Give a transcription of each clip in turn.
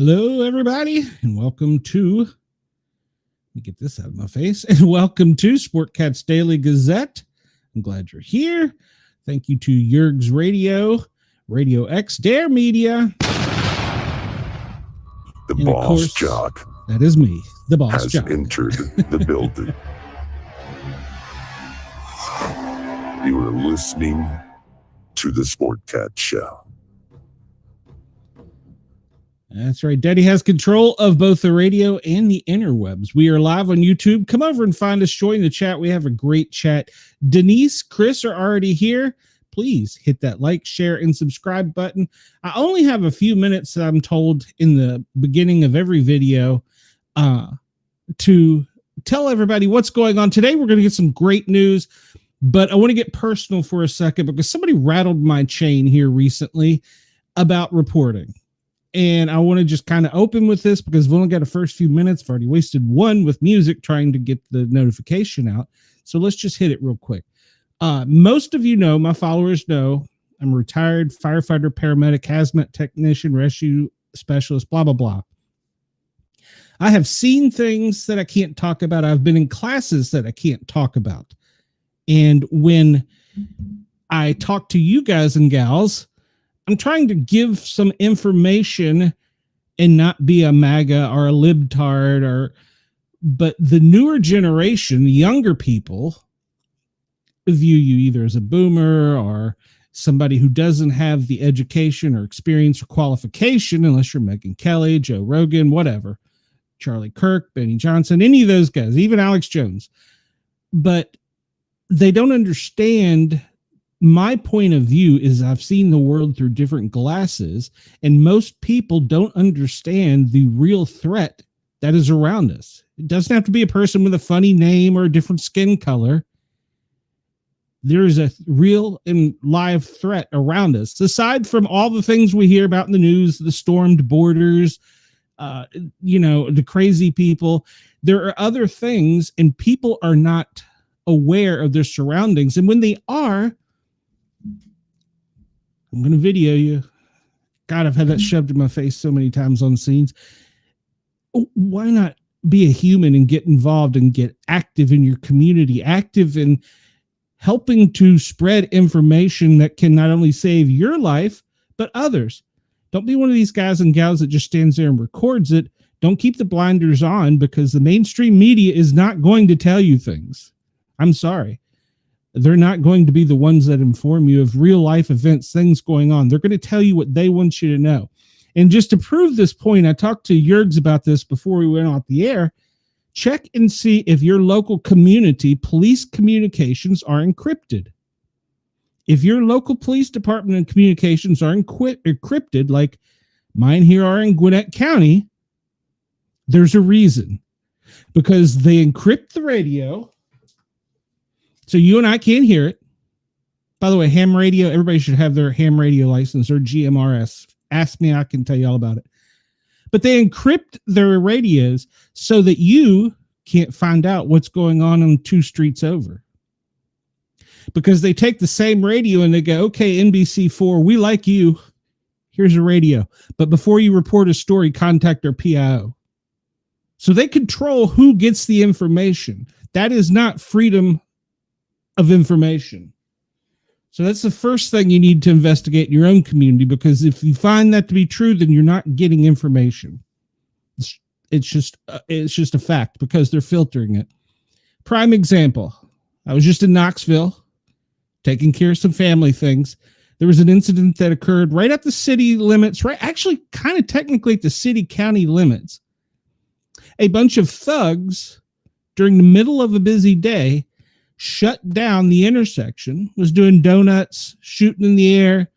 Hello, everybody, and welcome to, let me get this out of my face, and welcome to Sportcat's Daily Gazette. I'm glad you're here. Thank you to Yerg's Radio, Radio X, Dare Media. The and boss course, jock. That is me, the boss has jock. entered the building. You are listening to the Sportcat Show. That's right. Daddy has control of both the radio and the interwebs. We are live on YouTube. Come over and find us. Join the chat. We have a great chat. Denise, Chris are already here. Please hit that like, share, and subscribe button. I only have a few minutes, I'm told, in the beginning of every video to tell everybody what's going on. Today, we're going to get some great news, but I want to get personal for a second because somebody rattled my chain here recently about reporting. And I want to just kind of open with this because we've only got the first few minutes. I've already wasted one with music trying to get the notification out. So let's just hit it real quick. Most of you know, my followers know, I'm a retired firefighter, paramedic, hazmat technician, rescue specialist, blah, blah, blah. I have seen things that I can't talk about. I've been in classes that I can't talk about. And when I talk to you guys and gals, I'm trying to give some information and not be a MAGA or a libtard, but the newer generation, the younger people, view you either as a boomer or somebody who doesn't have the education or experience or qualification, unless you're Megyn Kelly, Joe Rogan, whatever, Charlie Kirk, Benny Johnson, any of those guys, even Alex Jones. But they don't understand. My point of view is I've seen the world through different glasses, and most people don't understand the real threat that is around us. It doesn't have to be a person with a funny name or a different skin color. There is a real and live threat around us. Aside from all the things we hear about in the news, the stormed borders, the crazy people, there are other things, and people are not aware of their surroundings. And when they are, I'm going to video you. God, I've had that shoved in my face so many times on scenes. Why not be a human and get involved and get active in your community, active in helping to spread information that can not only save your life, but others. Don't be one of these guys and gals that just stands there and records it. Don't keep the blinders on because the mainstream media is not going to tell you things. I'm sorry. They're not going to be the ones that inform you of real life events, things going on. They're going to tell you what they want you to know. And just to prove this point, I talked to Yergs about this before we went off the air. Check and see if your local community police communications are encrypted. If your local police department and communications are encrypted, like mine here are in Gwinnett County, there's a reason. Because they encrypt the radio, so you and I can't hear it. By the way, ham radio, everybody should have their ham radio license or GMRS. Ask me, I can tell you all about it. But they encrypt their radios so that you can't find out what's going on 2 streets over. Because they take the same radio and they go, okay, NBC4, we like you. Here's a radio. But before you report a story, contact our PIO. So they control who gets the information. That is not freedom of information. So that's the first thing you need to investigate in your own community, because if you find that to be true, then you're not getting information. It's just a fact because they're filtering it. Prime example. I was just in Knoxville taking care of some family things. There was an incident that occurred right at the city limits, right? Actually, kind of technically at the city-county limits. A bunch of thugs during the middle of a busy day shut down the intersection, was doing donuts, shooting in the air,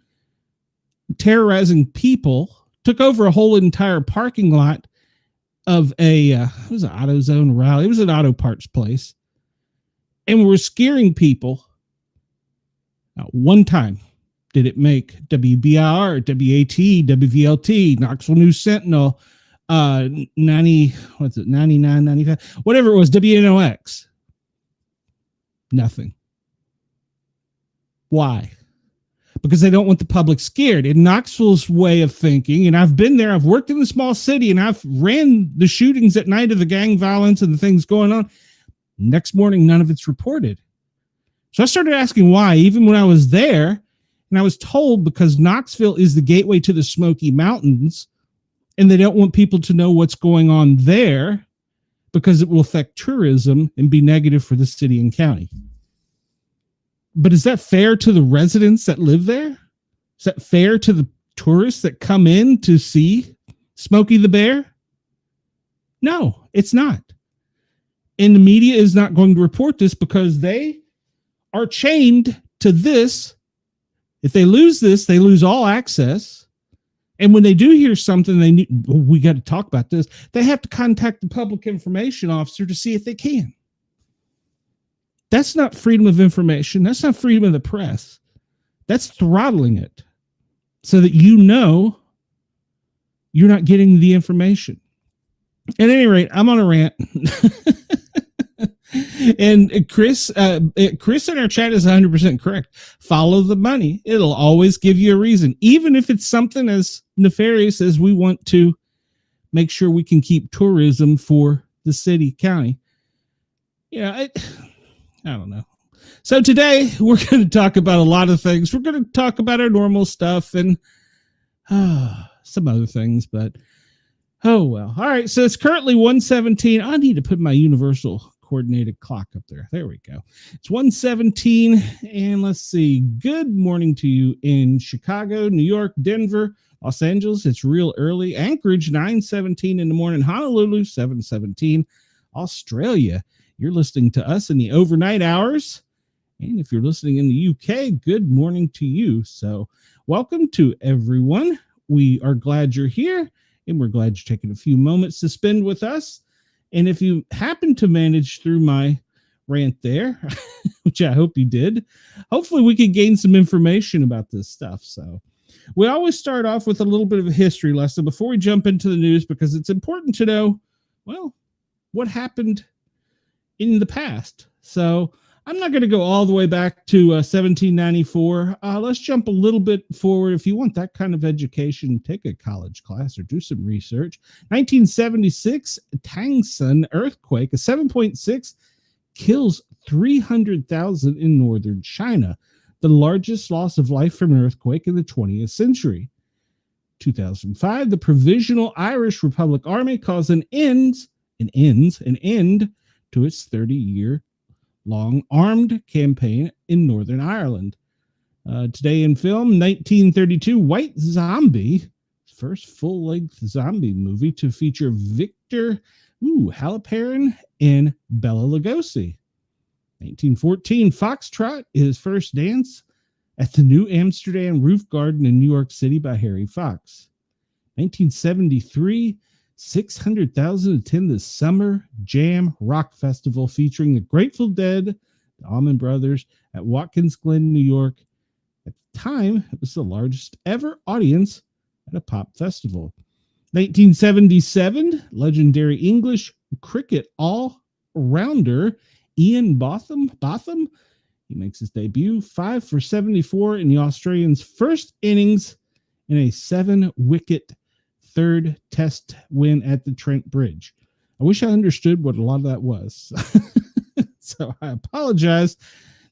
terrorizing people, took over a whole entire parking lot of it was an AutoZone rally. It was an auto parts place. And we're scaring people. Now, one time did it make WBIR, WAT, WVLT, Knoxville News Sentinel, 99, 95, whatever it was, WNOX. Nothing. Why? because they don't want the public scared. In Knoxville's way of thinking, and I've been there, I've worked in a small city, and I've ran the shootings at night of the gang violence and the things going on. Next morning, none of it's reported. So I started asking why, even when I was there, and I was told because Knoxville is the gateway to the Smoky Mountains, and they don't want people to know what's going on there because it will affect tourism and be negative for the city and county. But is that fair to the residents that live there? Is that fair to the tourists that come in to see Smokey the Bear? No, it's not. And the media is not going to report this because they are chained to this. If they lose this, they lose all access. And when they do hear something, we got to talk about this. They have to contact the public information officer to see if they can. That's not freedom of information. That's not freedom of the press. That's throttling it so that you know you're not getting the information. At any rate, I'm on a rant. And Chris in our chat is 100% correct. Follow the money. It'll always give you a reason, even if it's something as nefarious as we want to make sure we can keep tourism for the city, county. Yeah, I don't know. So today we're going to talk about a lot of things. We're going to talk about our normal stuff and some other things, but oh well. All right, so it's currently 1:17. I need to put my universal coordinated clock up there. There we go. It's 1:17, and let's see. Good morning to you in Chicago, New York, Denver, Los Angeles. It's real early. Anchorage, 9:17 in the morning. Honolulu, 7:17. Australia, you're listening to us in the overnight hours. And if you're listening in the UK, good morning to you. So welcome to everyone. We are glad you're here, and we're glad you're taking a few moments to spend with us. And if you happen to manage through my rant there, which I hope you did, hopefully we can gain some information about this stuff. So we always start off with a little bit of a history lesson before we jump into the news, because it's important to know, well, what happened in the past. So I'm not going to go all the way back to 1794. Let's jump a little bit forward. If you want that kind of education, take a college class or do some research. 1976, Tangsun earthquake, a 7.6, kills 300,000 in northern China, the largest loss of life from an earthquake in the 20th century. 2005, the Provisional Irish Republic Army calls an end to its 30-year long armed campaign in Northern Ireland. Today in film, 1932, White Zombie, first full-length zombie movie to feature Victor Halperin and Bela Lugosi. 1914, Foxtrot, his first dance at the New Amsterdam Roof Garden in New York City by Harry Fox. 1973, 600,000 attend the Summer Jam Rock Festival featuring the Grateful Dead, the Allman Brothers at Watkins Glen, New York. At the time, it was the largest ever audience at a pop festival. 1977, legendary English cricket all-rounder Ian Botham, he makes his debut, 5 for 74 in the Australians' first innings in a 7-wicket third test win at the Trent Bridge. I wish I understood what a lot of that was. So I apologize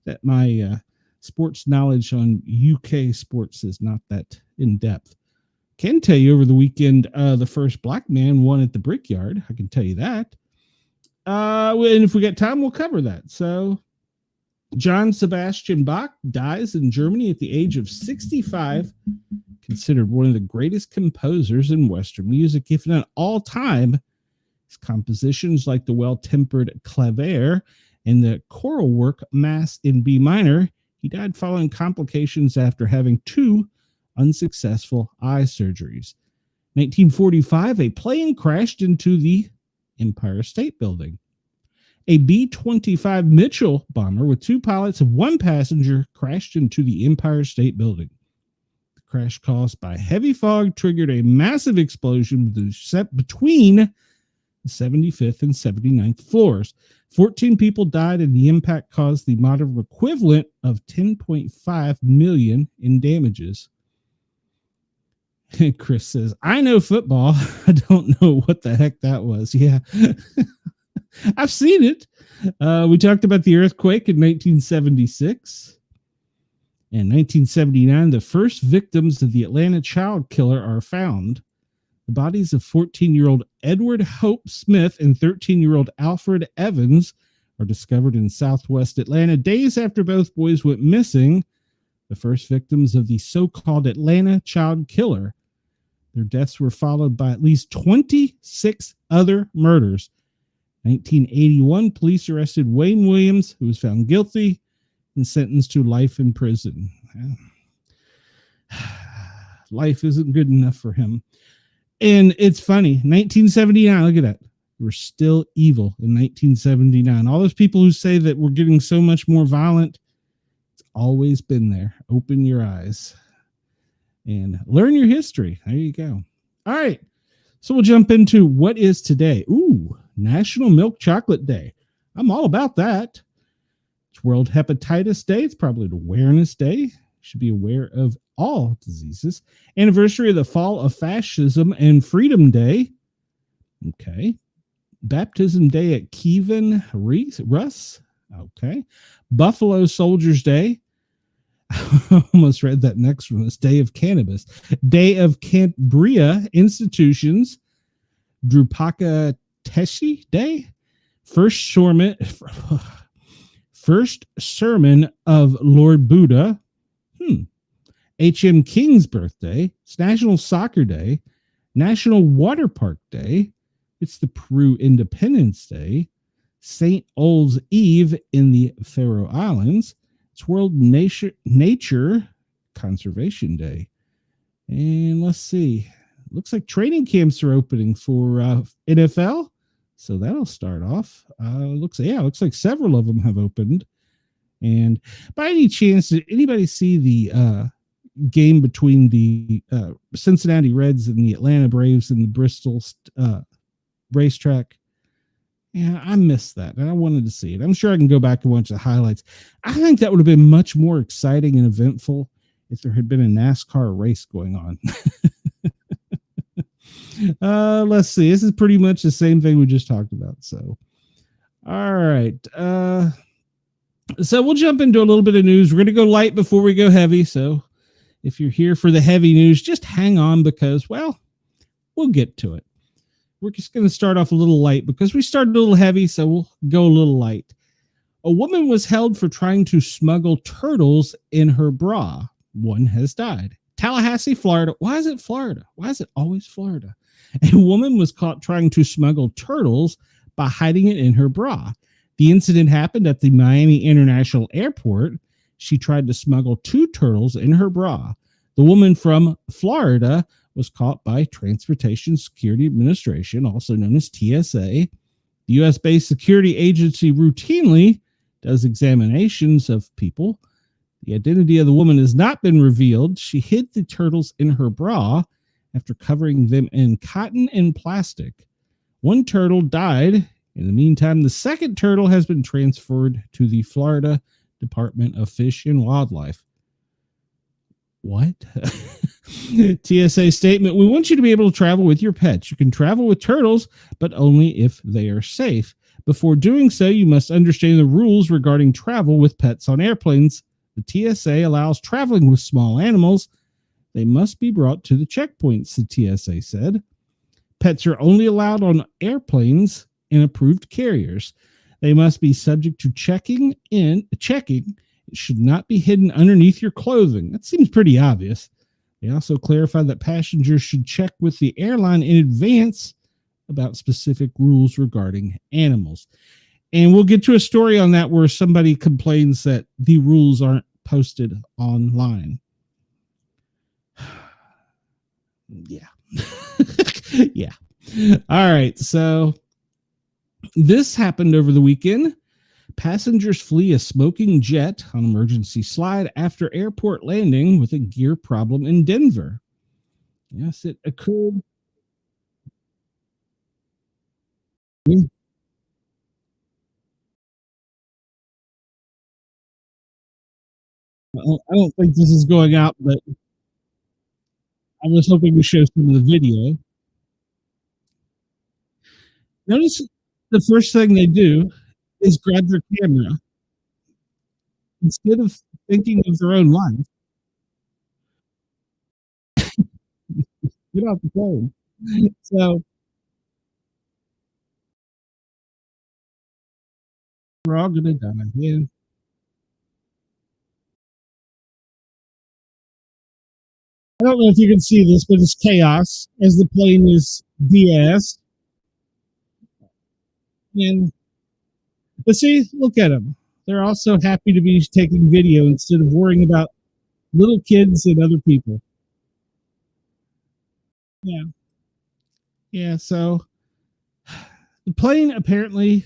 that my sports knowledge on UK sports is not that in depth. Can tell you over the weekend, the first black man won at the Brickyard. I can tell you that. And if we got time, we'll cover that. So John Sebastian Bach dies in Germany at the age of 65, considered one of the greatest composers in Western music, if not all time. His compositions like the Well-Tempered Clavier and the choral work Mass in B minor. He died following complications after having 2 unsuccessful eye surgeries. 1945, a plane crashed into the Empire State Building. A B-25 Mitchell bomber with 2 pilots and 1 passenger crashed into the Empire State Building. The crash caused by heavy fog triggered a massive explosion between the 75th and 79th floors. 14 people died, and the impact caused the modern equivalent of 10.5 million in damages. Chris says, I know football. I don't know what the heck that was. Yeah. I've seen it. We talked about the earthquake in 1976. In 1979, the first victims of the Atlanta child killer are found. The bodies of 14-year-old Edward Hope Smith and 13-year-old Alfred Evans are discovered in southwest Atlanta days after both boys went missing, the first victims of the so-called Atlanta child killer. Their deaths were followed by at least 26 other murders. 1981, police arrested Wayne Williams, who was found guilty and sentenced to life in prison. Life isn't good enough for him. And it's funny, 1979, look at that. We're still evil in 1979. All those people who say that we're getting so much more violent, it's always been there. Open your eyes and learn your history. There you go. All right. So we'll jump into what is today. Ooh, National Milk Chocolate Day. I'm all about that. It's World Hepatitis Day. It's probably an awareness day. You should be aware of all diseases. Anniversary of the fall of fascism and Freedom Day. Okay. Baptism Day at Kevin Russ. Okay. Buffalo Soldiers Day. I almost read that next one. It's Day of Cannabis. Day of Cambria Institutions. Drupaka Teshi Day. First sermon of Lord Buddha. H.M. King's birthday. It's National Soccer Day. National Water Park Day. It's the Peru Independence Day. St. Ol's Eve in the Faroe Islands. It's World Nature Conservation Day. And let's see. Looks like training camps are opening for NFL. So that'll start off. Looks like several of them have opened. And by any chance, did anybody see the game between the Cincinnati Reds and the Atlanta Braves in the Bristol racetrack? Yeah, I missed that, and I wanted to see it. I'm sure I can go back and watch the highlights. I think that would have been much more exciting and eventful if there had been a NASCAR race going on. Let's see. This is pretty much the same thing we just talked about. So, all right. So we'll jump into a little bit of news. We're going to go light before we go heavy. So if you're here for the heavy news, just hang on because, well, we'll get to it. We're just going to start off a little light because we started a little heavy, so we'll go a little light. A woman was held for trying to smuggle turtles in her bra. One has died. Tallahassee, Florida. Why is it Florida? Why is it always Florida? A woman was caught trying to smuggle turtles by hiding it in her bra. The incident happened at the Miami International Airport. She tried to smuggle 2 turtles in her bra. The woman from Florida was caught by Transportation Security Administration, also known as TSA. The U.S.-based security agency routinely does examinations of people. The identity of the woman has not been revealed. She hid the turtles in her bra after covering them in cotton and plastic. 1 turtle died. In the meantime, the second turtle has been transferred to the Florida Department of Fish and Wildlife. What? TSA statement: we want you to be able to travel with your pets. You can travel with turtles, but only if they are safe. Before doing so, you must understand the rules regarding travel with pets on airplanes. The TSA allows traveling with small animals. They must be brought to the checkpoints, the TSA said. Pets are only allowed on airplanes and approved carriers. They must be subject to checking. It should not be hidden underneath your clothing. That seems pretty obvious. They also clarified that passengers should check with the airline in advance about specific rules regarding animals. And we'll get to a story on that where somebody complains that the rules aren't posted online. Yeah. Yeah. All right. So this happened over the weekend. Passengers flee a smoking jet on emergency slide after airport landing with a gear problem in Denver. Yes, it occurred. I don't think this is going out, but I was hoping to show some of the video. Notice the first thing they do is grab their camera instead of thinking of their own life. Get off the phone. So we're all gonna die. Yeah. I don't know if you can see this, but it's chaos as the plane is BS. And but see, look at them. They're all so happy to be taking video instead of worrying about little kids and other people. Yeah. Yeah. So the plane apparently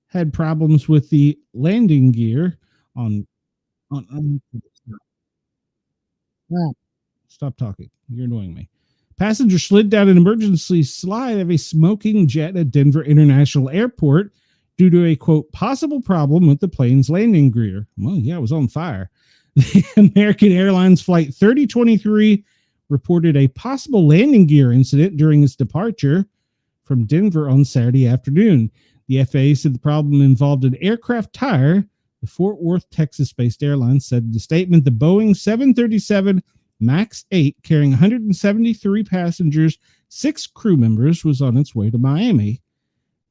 had problems with the landing gear on ah, stop talking. You're annoying me. Passenger slid down an emergency slide of a smoking jet at Denver International Airport due to a, quote, possible problem with the plane's landing gear. Well, yeah, it was on fire. The American Airlines Flight 3023 reported a possible landing gear incident during its departure from Denver on Saturday afternoon. The FAA said the problem involved an aircraft tire. The Fort Worth, Texas-based airline said in the statement the Boeing 737 MAX 8, carrying 173 passengers, 6 crew members, was on its way to Miami.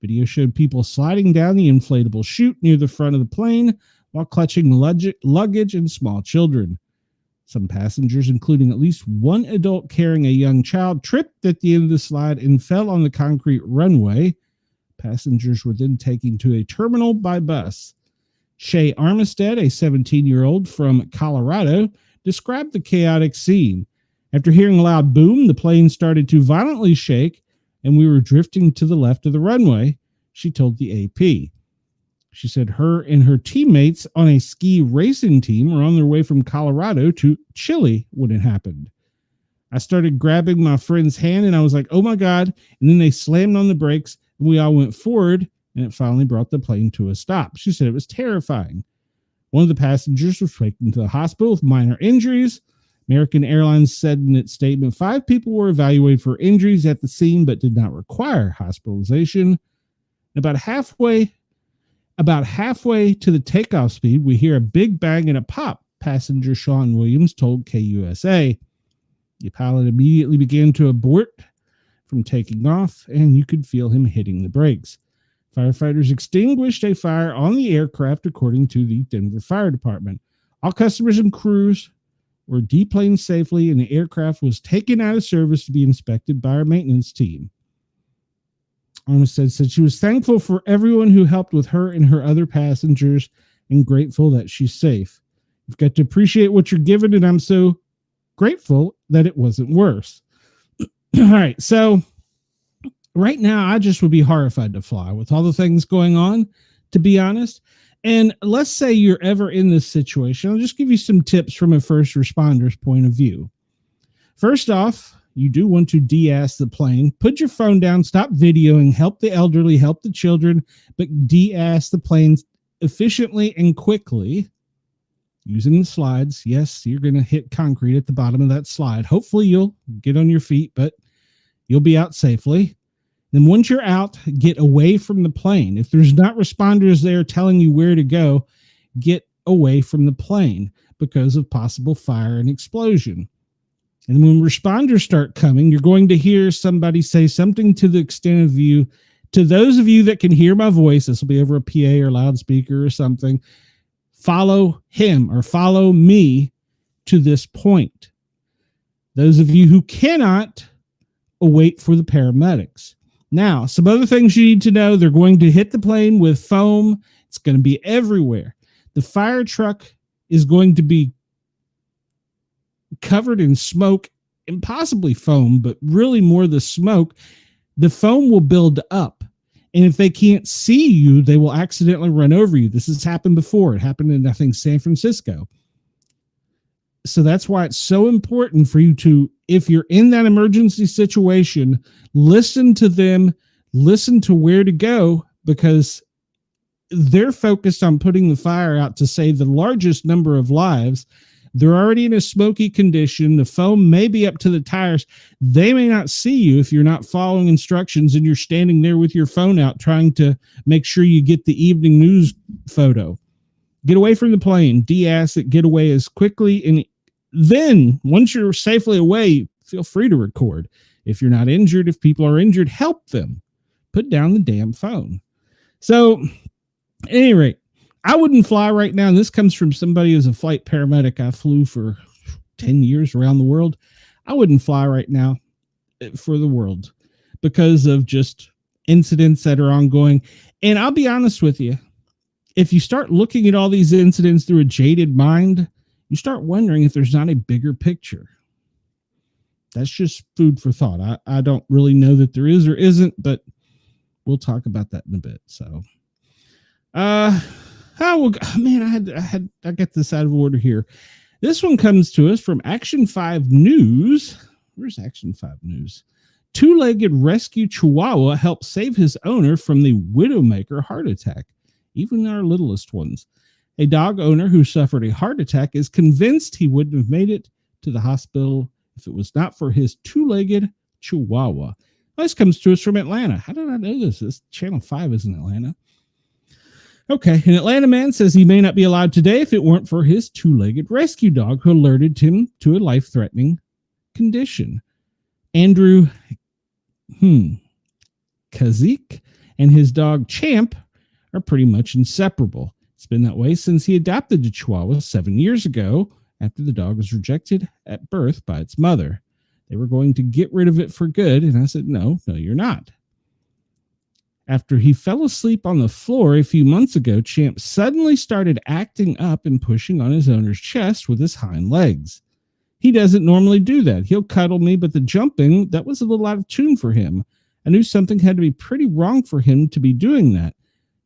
Video showed people sliding down the inflatable chute near the front of the plane while clutching luggage and small children. Some passengers, including at least one adult carrying a young child, tripped at the end of the slide and fell on the concrete runway. Passengers were then taken to a terminal by bus. Shay Armistead, a 17-year-old from Colorado, described the chaotic scene. After hearing a loud boom, the plane started to violently shake, and we were drifting to the left of the runway, she told the AP. She said her and her teammates on a ski racing team were on their way from Colorado to Chile when it happened. I started grabbing my friend's hand, and I was like, oh my God. And then they slammed on the brakes, and we all went forward, and it finally brought the plane to a stop. She said it was terrifying. One of the passengers was taken to the hospital with minor injuries. American Airlines said in its statement 5 people were evaluated for injuries at the scene but did not require hospitalization. About halfway to the takeoff speed, we hear a big bang and a pop, passenger Sean Williams told KUSA. The pilot immediately began to abort from taking off, and you could feel him hitting the brakes. Firefighters extinguished a fire on the aircraft, according to the Denver Fire Department. All customers and crews were deplaned safely, and the aircraft was taken out of service to be inspected by our maintenance team. Armistead said she was thankful for everyone who helped with her and her other passengers and grateful that she's safe. You've got to appreciate what you're given, and I'm so grateful that it wasn't worse. All right, so right now, I just would be horrified to fly with all the things going on, to be honest. And let's say you're ever in this situation. I'll just give you some tips from a first responder's point of view. First off, you do want to de-ass the plane. Put your phone down, stop videoing, help the elderly, help the children, but de-ass the planes efficiently and quickly using the slides. Yes, you're going to hit concrete at the bottom of that slide. Hopefully you'll get on your feet, but you'll be out safely. Then once you're out, get away from the plane. If there's not responders there telling you where to go, get away from the plane because of possible fire and explosion. And when responders start coming, you're going to hear somebody say something to the extent of you. To those of you that can hear my voice, this will be over a PA or loudspeaker or something, follow him or follow me to this point. Those of you who cannot, await for the paramedics. Now, some other things you need to know. They're going to hit the plane with foam. It's going to be everywhere. The fire truck is going to be covered in smoke and possibly foam, but really more the smoke. The foam will build up. And if they can't see you, they will accidentally run over you. This has happened before. It happened in, I think, San Francisco. So that's why it's so important for you to, if you're in that emergency situation, listen to them, listen to where to go, because they're focused on putting the fire out to save the largest number of lives. They're already in a smoky condition. The foam may be up to the tires. They may not see you if you're not following instructions and you're standing there with your phone out trying to make sure you get the evening news photo. Get away from the plane. D asks it, get away as quickly. And then once you're safely away, feel free to record. If you're not injured, if people are injured, help them. Put down the damn phone. So, at any rate, I wouldn't fly right now. And this comes from somebody who's a flight paramedic. I flew for 10 years around the world. I wouldn't fly right now for the world because of just incidents that are ongoing. And I'll be honest with you. If you start looking at all these incidents through a jaded mind, you start wondering if there's not a bigger picture. That's just food for thought. I don't really know that there is or isn't, but we'll talk about that in a bit. So, I got this out of order here. This one comes to us from Action 5 News. Where's Action 5 News? Two-legged rescue Chihuahua helps save his owner from the Widowmaker heart attack. Even our littlest ones. A dog owner who suffered a heart attack is convinced he wouldn't have made it to the hospital if it was not for his two-legged Chihuahua. This comes to us from Atlanta. How did I know this? This Channel 5 is in Atlanta. Okay, an Atlanta man says he may not be allowed today if it weren't for his two-legged rescue dog who alerted him to a life-threatening condition. Andrew Kazik and his dog Champ are pretty much inseparable. It's been that way since he adopted the Chihuahua 7 years ago after the dog was rejected at birth by its mother. They were going to get rid of it for good, and I said, no, you're not. After he fell asleep on the floor a few months ago, Champ suddenly started acting up and pushing on his owner's chest with his hind legs. He doesn't normally do that. He'll cuddle me, but the jumping, that was a little out of tune for him. I knew something had to be pretty wrong for him to be doing that,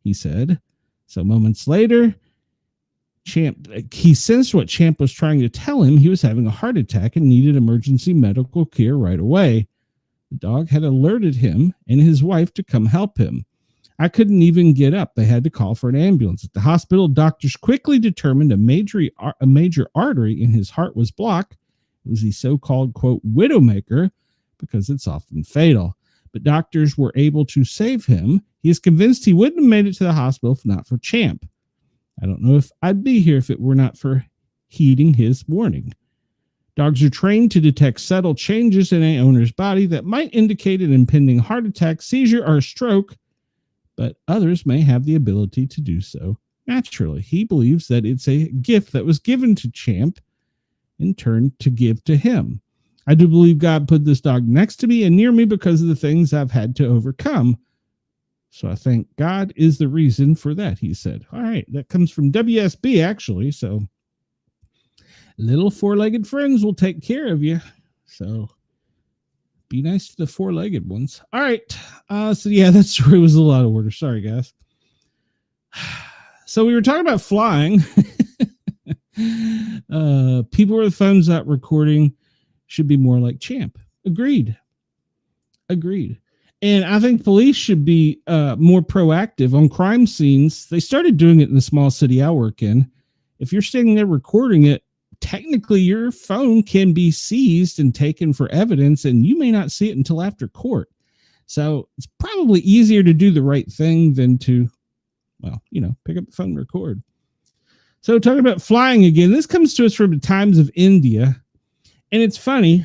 he said. So moments later, he sensed what Champ was trying to tell him. He was having a heart attack and needed emergency medical care right away. The dog had alerted him and his wife to come help him. I couldn't even get up. They had to call for an ambulance. At the hospital, doctors quickly determined a major artery in his heart was blocked. It was the so-called, quote, widowmaker, because it's often fatal. But doctors were able to save him. He is convinced he wouldn't have made it to the hospital if not for Champ. I don't know if I'd be here if it were not for heeding his warning. Dogs are trained to detect subtle changes in an owner's body that might indicate an impending heart attack, seizure, or stroke, but others may have the ability to do so naturally. He believes that it's a gift that was given to Champ in turn to give to him. I do believe God put this dog next to me and near me because of the things I've had to overcome. So I think God is the reason for that, he said. All right, that comes from WSB, actually. So little four-legged friends will take care of you. So be nice to the four-legged ones. All right. So yeah, that story was a lot of order. Sorry, guys. So we were talking about flying. People with phones out recording should be more like Champ. Agreed. And I think police should be more proactive on crime scenes. They started doing it in the small city I work in. If you're standing there recording it, technically your phone can be seized and taken for evidence, and you may not see it until after court. So it's probably easier to do the right thing than to, pick up the phone and record. So talking about flying again, this comes to us from the Times of India. And it's funny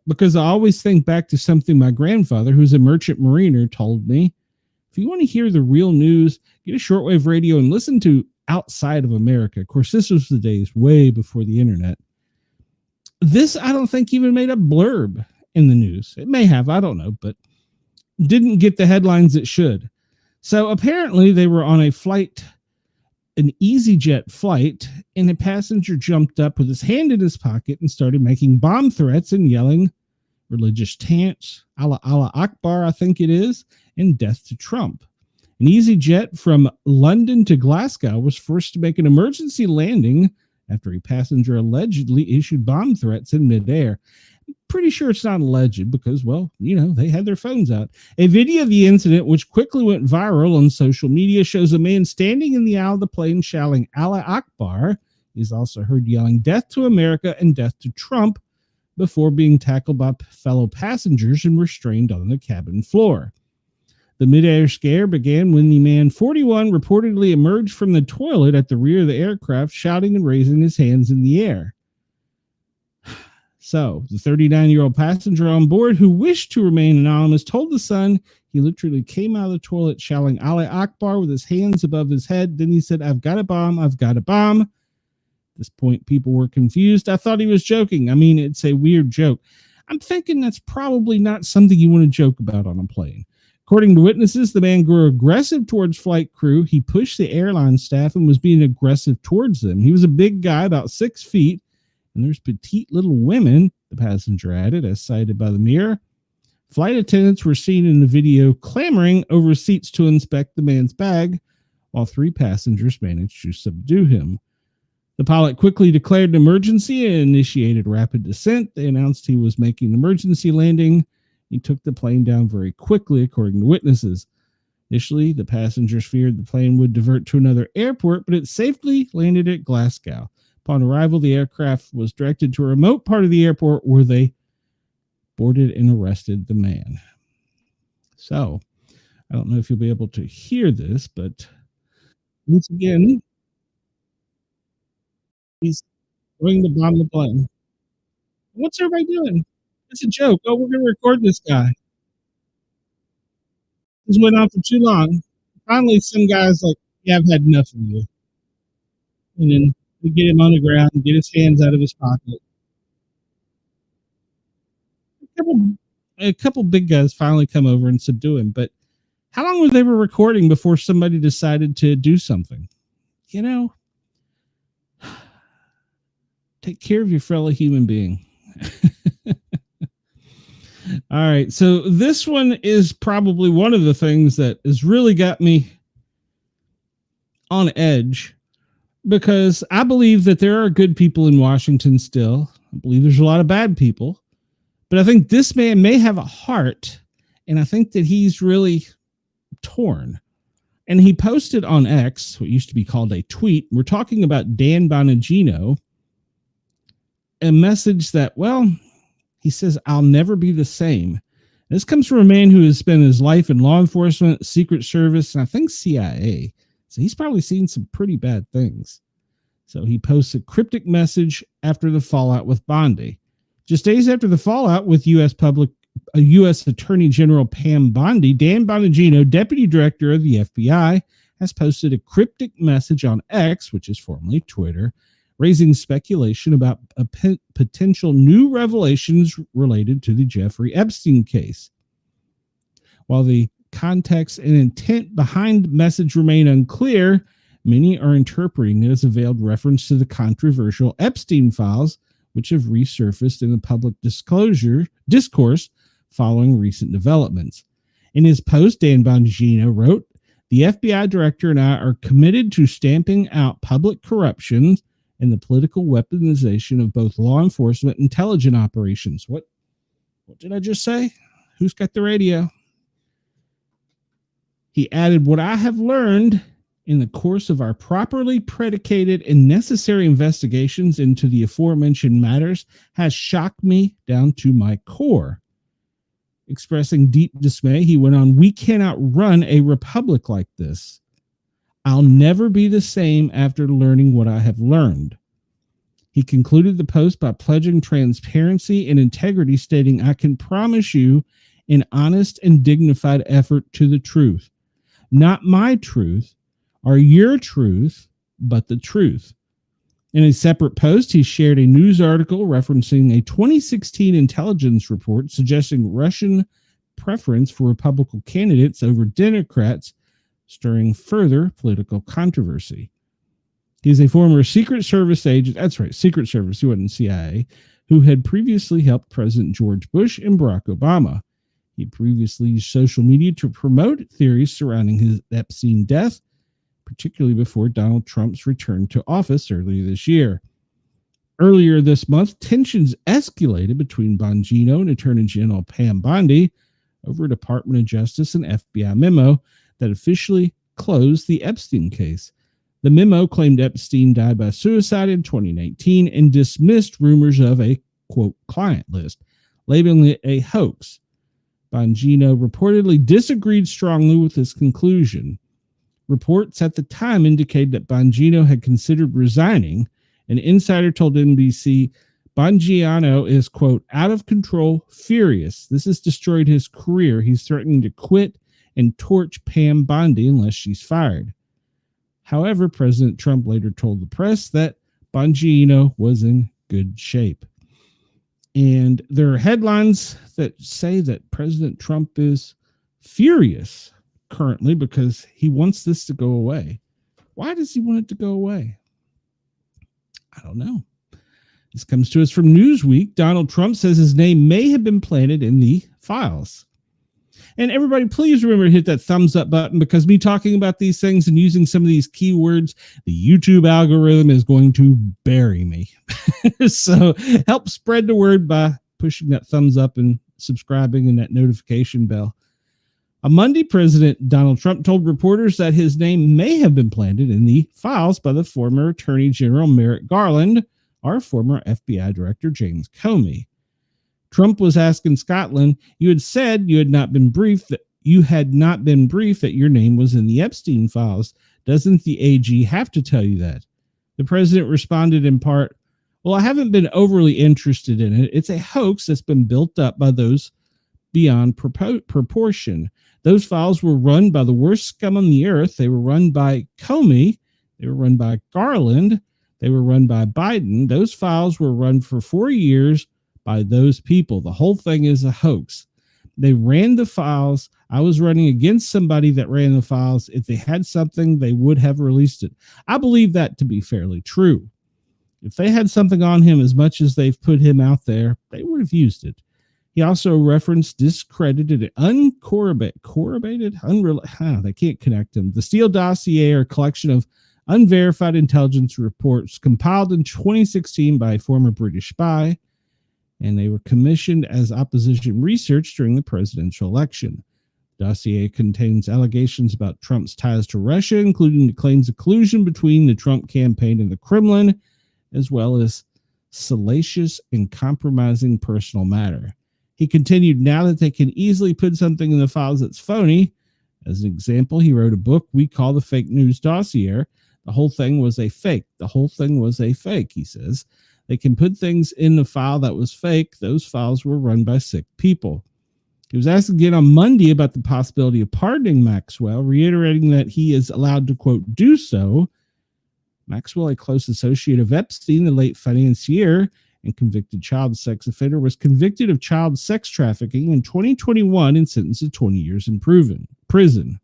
because I always think back to something my grandfather, who's a merchant mariner, told me. If you want to hear the real news, get a shortwave radio and listen to outside of America. Of course, this was the days way before the internet. This, I don't think, even made a blurb in the news. It may have, I don't know, but didn't get the headlines it should. So apparently they were on a flight, an EasyJet flight, and a passenger jumped up with his hand in his pocket and started making bomb threats and yelling religious chants, Allahu Akbar, I think it is, and death to Trump. An EasyJet from London to Glasgow was forced to make an emergency landing after a passenger allegedly issued bomb threats in midair. I'm pretty sure it's not alleged because, they had their phones out. A video of the incident, which quickly went viral on social media, shows a man standing in the aisle of the plane shouting Allahu Akbar He's also heard yelling "Death to America" and "Death to Trump" before being tackled by fellow passengers and restrained on the cabin floor. The mid-air scare began when the man 41 reportedly emerged from the toilet at the rear of the aircraft, shouting and raising his hands in the air. So, the 39-year-old passenger on board, who wished to remain anonymous, told The Sun he literally came out of the toilet shouting Allahu Akbar with his hands above his head. Then he said, "I've got a bomb, I've got a bomb." At this point, people were confused. I thought he was joking. I mean, it's a weird joke. I'm thinking that's probably not something you want to joke about on a plane. According to witnesses, the man grew aggressive towards flight crew. He pushed the airline staff and was being aggressive towards them. He was a big guy, about 6 feet, and there's petite little women, the passenger added, as cited by the Mirror. Flight attendants were seen in the video clamoring over seats to inspect the man's bag, while 3 passengers managed to subdue him. The pilot quickly declared an emergency and initiated rapid descent. They announced he was making an emergency landing. He took the plane down very quickly, according to witnesses. Initially, the passengers feared the plane would divert to another airport, but it safely landed at Glasgow. Upon arrival, the aircraft was directed to a remote part of the airport where they boarded and arrested the man. So, I don't know if you'll be able to hear this, but once again, he's going to bomb the plane. What's everybody doing? It's a joke. Oh, we're going to record this guy. This went on for too long. Finally, some guy's like, "Yeah, I've had enough of you." And then we get him on the ground and get his hands out of his pocket. A couple big guys finally come over and subdue him. But how long were they recording before somebody decided to do something? You know, take care of your fellow human being. All right. So this one is probably one of the things that has really got me on edge, because I believe that there are good people in Washington still. I believe there's a lot of bad people, but I think this man may have a heart, and I think that he's really torn. And he posted on X, what used to be called a tweet. We're talking about Dan Bongino, a message that, well, he says, "I'll never be the same." This comes from a man who has spent his life in law enforcement, Secret Service, and I think CIA. So he's probably seen some pretty bad things. So he posts a cryptic message after the fallout with Bondi. Just days after the fallout with U.S. Attorney General Pam Bondi, Dan Bongino, Deputy Director of the FBI, has posted a cryptic message on X, which is formerly Twitter, raising speculation about potential new revelations related to the Jeffrey Epstein case. While the context and intent behind the message remain unclear, many are interpreting it as a veiled reference to the controversial Epstein files, which have resurfaced in the public discourse following recent developments. In his post, Dan Bongino wrote, "The FBI director and I are committed to stamping out public corruption and the political weaponization of both law enforcement and intelligence operations." What did I just say? Who's got the radio? He added, "What I have learned in the course of our properly predicated and necessary investigations into the aforementioned matters has shocked me down to my core." Expressing deep dismay, he went on, "We cannot run a republic like this. I'll never be the same after learning what I have learned." He concluded the post by pledging transparency and integrity, stating, "I can promise you an honest and dignified effort to the truth. Not my truth or your truth, but the truth." In a separate post, he shared a news article referencing a 2016 intelligence report suggesting Russian preference for Republican candidates over Democrats, stirring further political controversy. He's a former Secret Service agent. That's right, Secret Service. He wasn't CIA, who had previously helped President George Bush and Barack Obama. He previously used social media to promote theories surrounding his Epstein death, particularly before Donald Trump's return to office earlier this year. Earlier this month, tensions escalated between Bongino and Attorney General Pam Bondi over a Department of Justice and FBI memo that officially closed the Epstein case. The memo claimed Epstein died by suicide in 2019 and dismissed rumors of a, quote, client list, labeling it a hoax. Bongino reportedly disagreed strongly with this conclusion. Reports at the time indicated that Bongino had considered resigning. An insider told NBC, Bongino is, quote, out of control, furious. This has destroyed his career. He's threatening to quit and torch Pam Bondi unless she's fired. However, President Trump later told the press that Bongino was in good shape. And there are headlines that say that President Trump is furious currently because he wants this to go away. Why does he want it to go away? I don't know. This comes to us from Newsweek. Donald Trump says his name may have been planted in the files. And everybody, please remember to hit that thumbs up button, because me talking about these things and using some of these keywords, the YouTube algorithm is going to bury me. So help spread the word by pushing that thumbs up and subscribing and that notification bell. On Monday, President Donald Trump told reporters that his name may have been planted in the files by the former Attorney General Merrick Garland, our former FBI Director James Comey. Trump was asked in Scotland, you had said you had not been briefed that your name was in the Epstein files. Doesn't the AG have to tell you that? The president responded in part, well, I haven't been overly interested in it. It's a hoax that's been built up by those beyond proportion. Those files were run by the worst scum on the earth. They were run by Comey. They were run by Garland. They were run by Biden. Those files were run for 4 years by those people. The whole thing is a hoax. They ran the files. I was running against somebody that ran the files. If they had something, they would have released it. I believe that to be fairly true. If they had something on him as much as they've put him out there, they would have used it. He also referenced discredited, uncorroborated, they can't connect them. The Steele dossier, or a collection of unverified intelligence reports compiled in 2016 by a former British spy, and they were commissioned as opposition research during the presidential election. The dossier contains allegations about Trump's ties to Russia, including the claims of collusion between the Trump campaign and the Kremlin, as well as salacious and compromising personal matter. He continued, now that they can easily put something in the files that's phony. As an example, he wrote a book we call the Fake News Dossier. The whole thing was a fake. The whole thing was a fake, he says. They can put things in the file that was fake. Those files were run by sick people. He was asked again on Monday about the possibility of pardoning Maxwell, reiterating that he is allowed to, quote, do so. Maxwell, a close associate of Epstein, the late financier and convicted child sex offender, was convicted of child sex trafficking in 2021 and sentenced to 20 years in prison.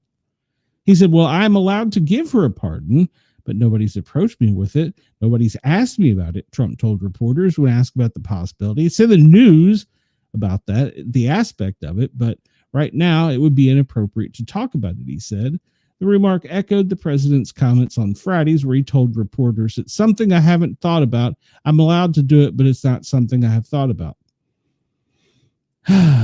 He said, well, I'm allowed to give her a pardon, but nobody's approached me with it. Nobody's asked me about it, Trump told reporters when asked about the possibility. He said the news about that, the aspect of it, but right now it would be inappropriate to talk about it, he said. The remark echoed the president's comments on Fridays, where he told reporters, it's something I haven't thought about. I'm allowed to do it, but it's not something I have thought about.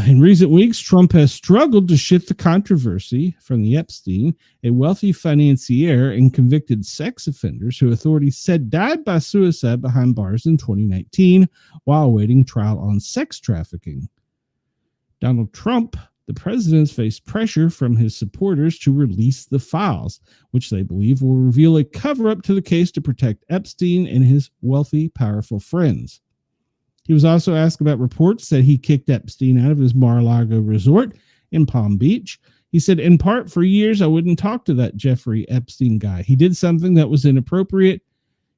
In recent weeks, Trump has struggled to shift the controversy from the Epstein, a wealthy financier and convicted sex offenders who authorities said died by suicide behind bars in 2019 while awaiting trial on sex trafficking. Donald Trump, the president, has faced pressure from his supporters to release the files, which they believe will reveal a cover-up to the case to protect Epstein and his wealthy, powerful friends. He was also asked about reports that he kicked Epstein out of his Mar-a-Lago resort in Palm Beach. He said, in part, for years, I wouldn't talk to that Jeffrey Epstein guy. He did something that was inappropriate.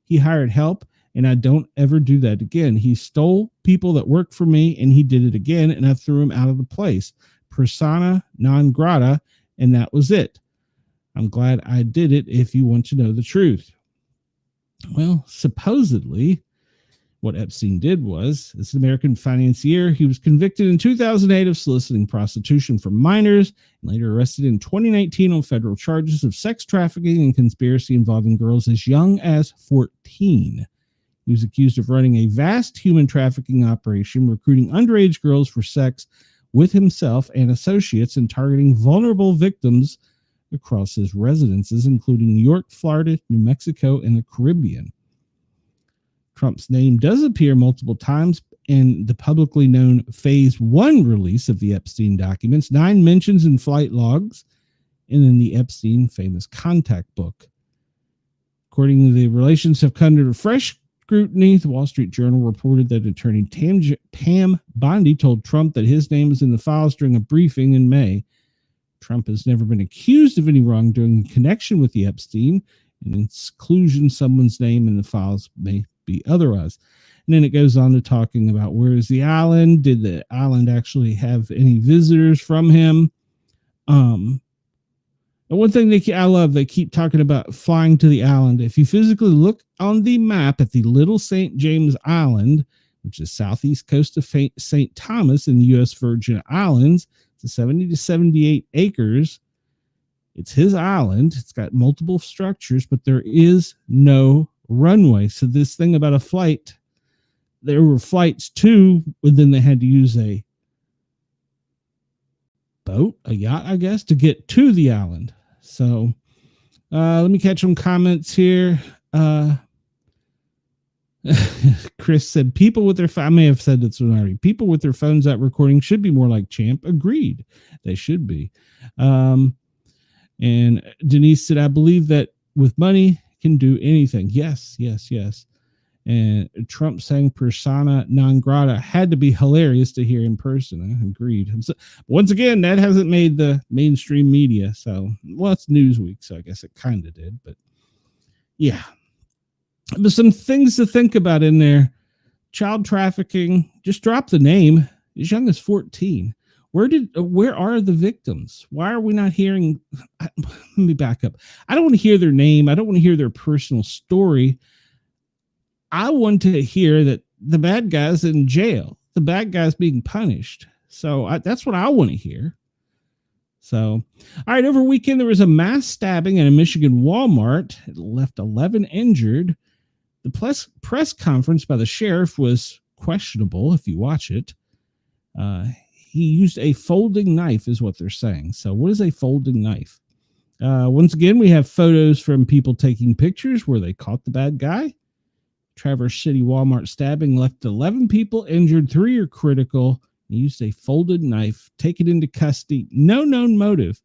He hired help, and I don't ever do that again. He stole people that worked for me, and he did it again, and I threw him out of the place. Persona non grata, and that was it. I'm glad I did it if you want to know the truth. Well, supposedly, what Epstein did was, as an American financier, he was convicted in 2008 of soliciting prostitution from minors and later arrested in 2019 on federal charges of sex trafficking and conspiracy involving girls as young as 14. He was accused of running a vast human trafficking operation, recruiting underage girls for sex with himself and associates and targeting vulnerable victims across his residences, including New York, Florida, New Mexico, and the Caribbean. Trump's name does appear multiple times in the publicly known Phase 1 release of the Epstein documents, 9 mentions in flight logs, and in the Epstein famous contact book. According to the relations have come under fresh scrutiny, the Wall Street Journal reported that attorney Pam Bondi told Trump that his name was in the files during a briefing in May. Trump has never been accused of any wrongdoing in connection with the Epstein, and its inclusion someone's name in the files may be otherwise. And then it goes on to talking about where is the island? Did the island actually have any visitors from him? And one thing I love, they keep talking about flying to the island. If you physically look on the map at the Little St. James Island, which is southeast coast of St. Thomas in the U.S. Virgin Islands, it's 70 to 78 acres. It's his island. It's got multiple structures, but there is no runway. So this thing about a flight, there were flights too, but then they had to use a boat, a yacht, I guess, to get to the island. So let me catch some comments here. Chris said, people with their I may have said this one already. People with their phones out recording should be more like Champ. Agreed. They should be. And Denise said, I believe that with money can do anything. Yes. And Trump saying persona non grata had to be hilarious to hear in person. I agreed. So, once again, that hasn't made the mainstream media. So, well, it's Newsweek, so I guess it kind of did. But yeah, there's some things to think about in there. Child trafficking, just drop the name. As young as 14. Where are the victims? Why are we not hearing? Let me back up. I don't want to hear their name. I don't want to hear their personal story. I want to hear that the bad guy's in jail. The bad guy's being punished. So that's what I want to hear. So, all right, over weekend, there was a mass stabbing at a Michigan Walmart. It left 11 injured. The press conference by the sheriff was questionable if you watch it. He used a folding knife is what they're saying. So what is a folding knife? Once again, we have photos from people taking pictures where they caught the bad guy. Traverse City Walmart stabbing left 11 people injured, 3 are critical. He used a folded knife, taken into custody. No known motive.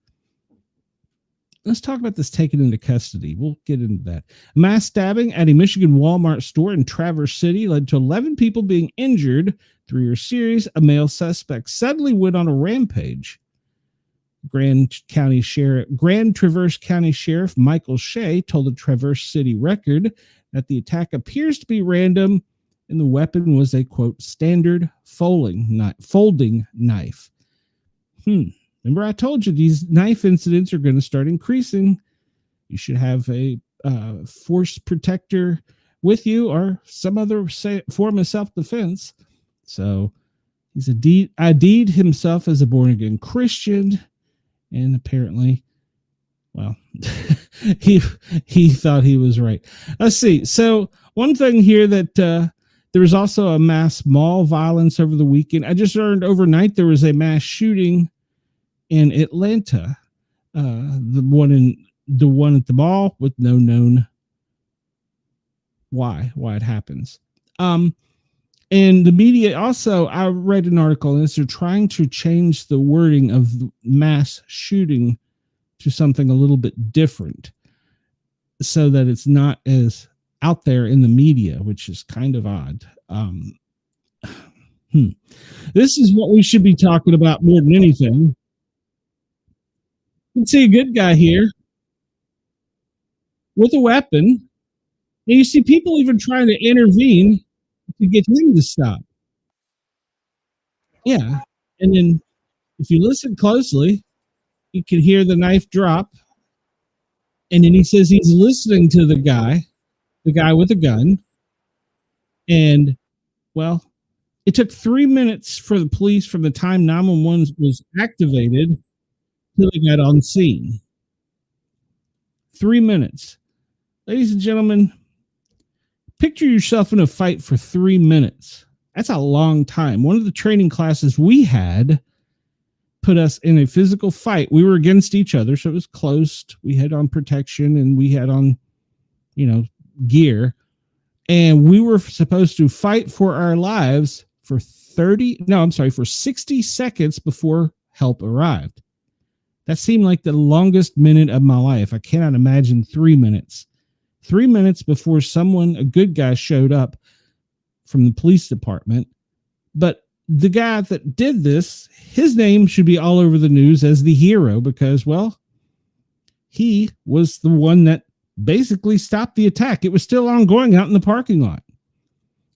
Let's talk about this taken into custody. We'll get into that. A mass stabbing at a Michigan Walmart store in Traverse City led to 11 people being injured. 3 are serious. A male suspect suddenly went on a rampage. Grand Traverse County Sheriff Michael Shea told the Traverse City Record that the attack appears to be random and the weapon was a, quote, standard folding knife. Remember I told you these knife incidents are going to start increasing. You should have a force protector with you or some other form of self-defense. So he's ID'd himself as a born-again Christian, and apparently, well, he thought he was right. Let's see. So one thing here that there was also a mass mall violence over the weekend. I just learned overnight there was a mass shooting in Atlanta. The one at the mall with no known why it happens. And the media also, I read an article on this, they're trying to change the wording of mass shooting to something a little bit different so that it's not as out there in the media, which is kind of odd. This is what we should be talking about more than anything. You can see a good guy here with a weapon, and you see people even trying to intervene to get him to stop. Yeah. And then if you listen closely, you can hear the knife drop. And then he says he's listening to the guy with a gun. And, well, it took 3 minutes for the police from the time 911 was activated till they got on scene. 3 minutes. Ladies and gentlemen, picture yourself in a fight for 3 minutes. That's a long time. One of the training classes we had, put us in a physical fight. We were against each other, so it was close. We had on protection and we had on, gear. And we were supposed to fight for our lives for 60 seconds before help arrived. That seemed like the longest minute of my life. I cannot imagine 3 minutes. 3 minutes before a good guy, showed up from the police department. But the guy that did this, his name should be all over the news as the hero because, well, he was the one that basically stopped the attack. It was still ongoing out in the parking lot.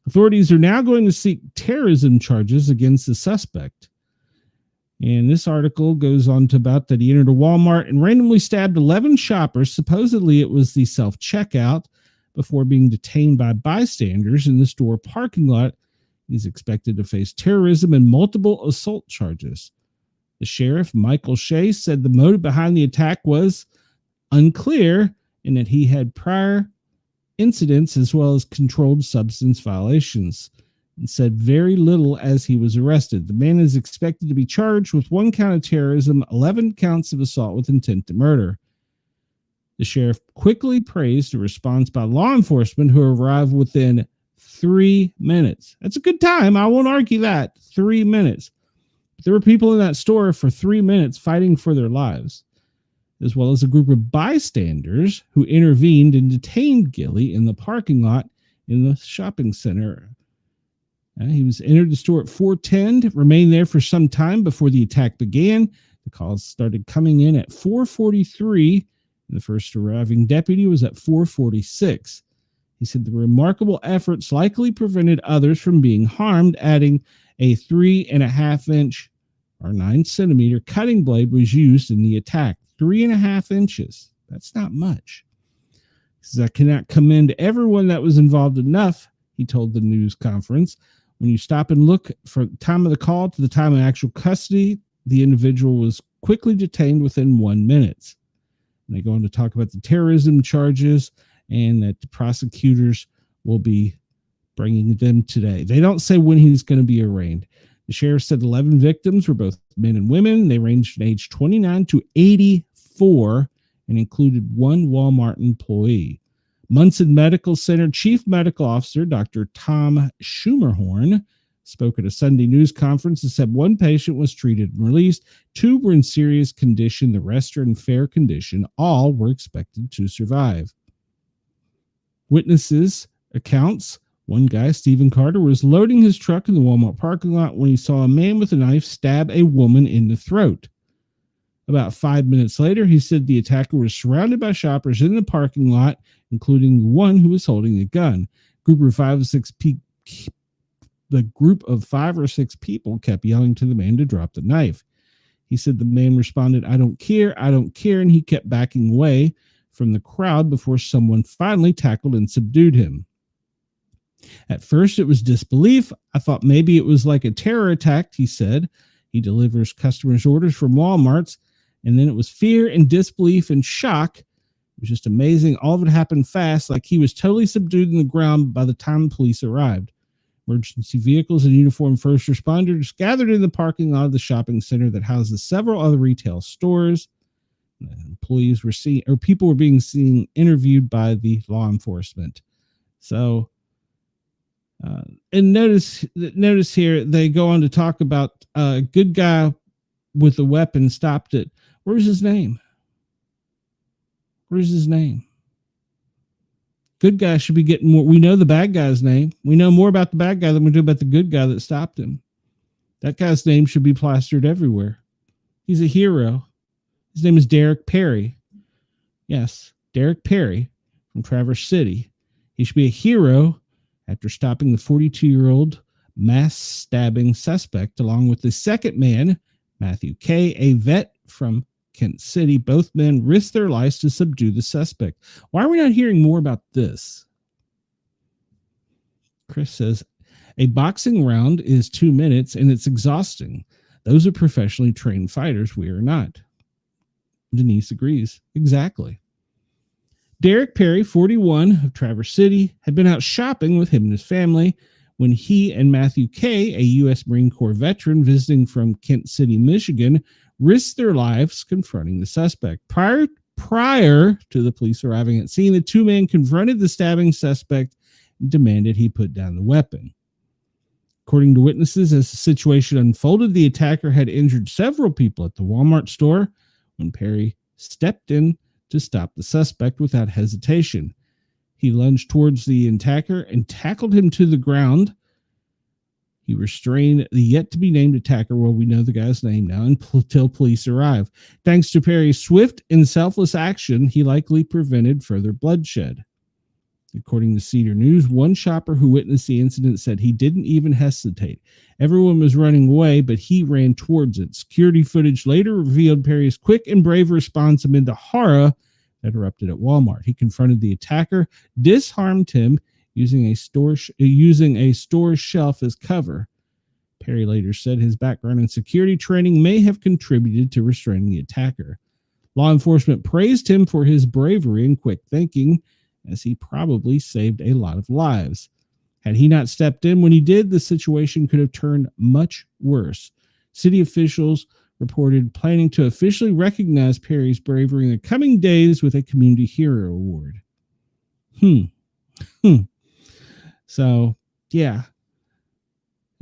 Authorities are now going to seek terrorism charges against the suspect. And this article goes on to about that he entered a Walmart and randomly stabbed 11 shoppers. Supposedly it was the self-checkout before being detained by bystanders in the store parking lot. He's expected to face terrorism and multiple assault charges. The sheriff, Michael Shea, said the motive behind the attack was unclear and that he had prior incidents as well as controlled substance violations, and said very little as he was arrested. The man is expected to be charged with 1 count of terrorism, 11 counts of assault with intent to murder. The sheriff quickly praised the response by law enforcement, who arrived within 3 minutes. That's a good time. I won't argue that. 3 minutes. There were people in that store for 3 minutes fighting for their lives, as well as a group of bystanders who intervened and detained Gilly in the parking lot in the shopping center. He was entered the store at 4:10, remained there for some time before the attack began. The calls started coming in at 4:43, and the first arriving deputy was at 4:46. He said the remarkable efforts likely prevented others from being harmed, adding a 3.5-inch or 9-centimeter cutting blade was used in the attack. 3.5 inches. That's not much. He says, I cannot commend everyone that was involved enough, he told the news conference. When you stop and look from the time of the call to the time of actual custody, the individual was quickly detained within 1 minute. And they go on to talk about the terrorism charges and that the prosecutors will be bringing them today. They don't say when he's going to be arraigned. The sheriff said 11 victims were both men and women. They ranged from age 29 to 84 and included 1 Walmart employee. Munson Medical Center Chief Medical Officer Dr. Tom Schumerhorn spoke at a Sunday news conference and said 1 patient was treated and released. 2 were in serious condition. The rest are in fair condition. All were expected to survive. Witnesses' accounts. One guy, Stephen Carter, was loading his truck in the Walmart parking lot when he saw a man with a knife stab a woman in the throat. About 5 minutes later, he said the attacker was surrounded by shoppers in the parking lot, including one who was holding a gun. The group of 5 or 6 people kept yelling to the man to drop the knife. He said the man responded, I don't care, and he kept backing away from the crowd before someone finally tackled and subdued him. At first, it was disbelief. I thought maybe it was like a terror attack, he said. He delivers customers' orders from Walmart's, and then it was fear and disbelief and shock. It was just amazing. All of it happened fast, like he was totally subdued in the ground by the time police arrived. Emergency vehicles and uniformed first responders gathered in the parking lot of the shopping center that houses several other retail stores. Employees were seen, or people were being seen, interviewed by the law enforcement. So, and notice here they go on to talk about a good guy with a weapon stopped it. Where's his name? Where's his name? Good guy should be getting more. We know the bad guy's name. We know more about the bad guy than we do about the good guy that stopped him. That guy's name should be plastered everywhere. He's a hero. His name is Derek Perry. Yes, Derek Perry from Traverse City. He should be a hero after stopping the 42-year-old mass stabbing suspect, along with the second man, Matthew K., a vet from Kent City. Both men risked their lives to subdue the suspect. Why are we not hearing more about this? Chris says, a boxing round is 2 minutes and it's exhausting. Those are professionally trained fighters. We are not. Denise agrees. Exactly. Derek Perry, 41, of Traverse City, had been out shopping with him and his family when he and Matthew Kay, a U.S. Marine Corps veteran visiting from Kent City, Michigan, risked their lives confronting the suspect. Prior to the police arriving at scene, the two men confronted the stabbing suspect and demanded he put down the weapon. According to witnesses, as the situation unfolded, the attacker had injured several people at the Walmart store when Perry stepped in to stop the suspect without hesitation. He lunged towards the attacker and tackled him to the ground. He restrained the yet-to-be-named attacker, well, we know the guy's name now, until police arrive. Thanks to Perry's swift and selfless action, he likely prevented further bloodshed. According to Cedar News, one shopper who witnessed the incident said he didn't even hesitate. Everyone was running away, but he ran towards it. Security footage later revealed Perry's quick and brave response amid the horror that erupted at Walmart. He confronted the attacker, disarmed him using a store shelf as cover. Perry later said his background in security training may have contributed to restraining the attacker. Law enforcement praised him for his bravery and quick thinking, as he probably saved a lot of lives. Had he not stepped in when he did, the situation could have turned much worse. City officials reported planning to officially recognize Perry's bravery in the coming days with a Community Hero Award. So, yeah.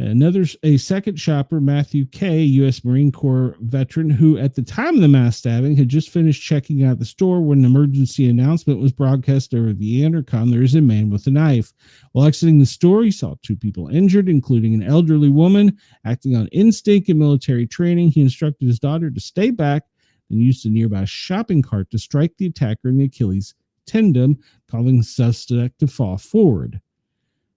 A second shopper, Matthew Kay, U.S. Marine Corps veteran, who at the time of the mass stabbing had just finished checking out the store when an emergency announcement was broadcast over the intercom. There is a man with a knife. While exiting the store, he saw two people injured, including an elderly woman. Acting on instinct and military training, he instructed his daughter to stay back and used a nearby shopping cart to strike the attacker in the Achilles tendon, causing the suspect to fall forward.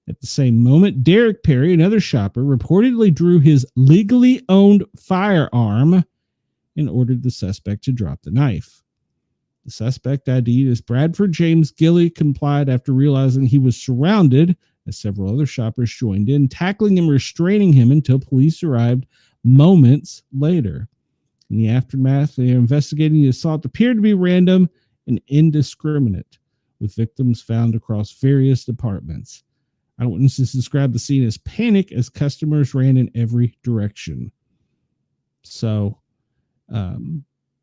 At the same moment, Derek Perry, another shopper, reportedly drew his legally owned firearm and ordered the suspect to drop the knife. The suspect, ID'd as Bradford James Gilley, complied after realizing he was surrounded, as several other shoppers joined in, tackling and restraining him until police arrived moments later. In the aftermath, they are investigating the assault appeared to be random and indiscriminate, with victims found across various departments. Eyewitnesses described the scene as panic as customers ran in every direction. So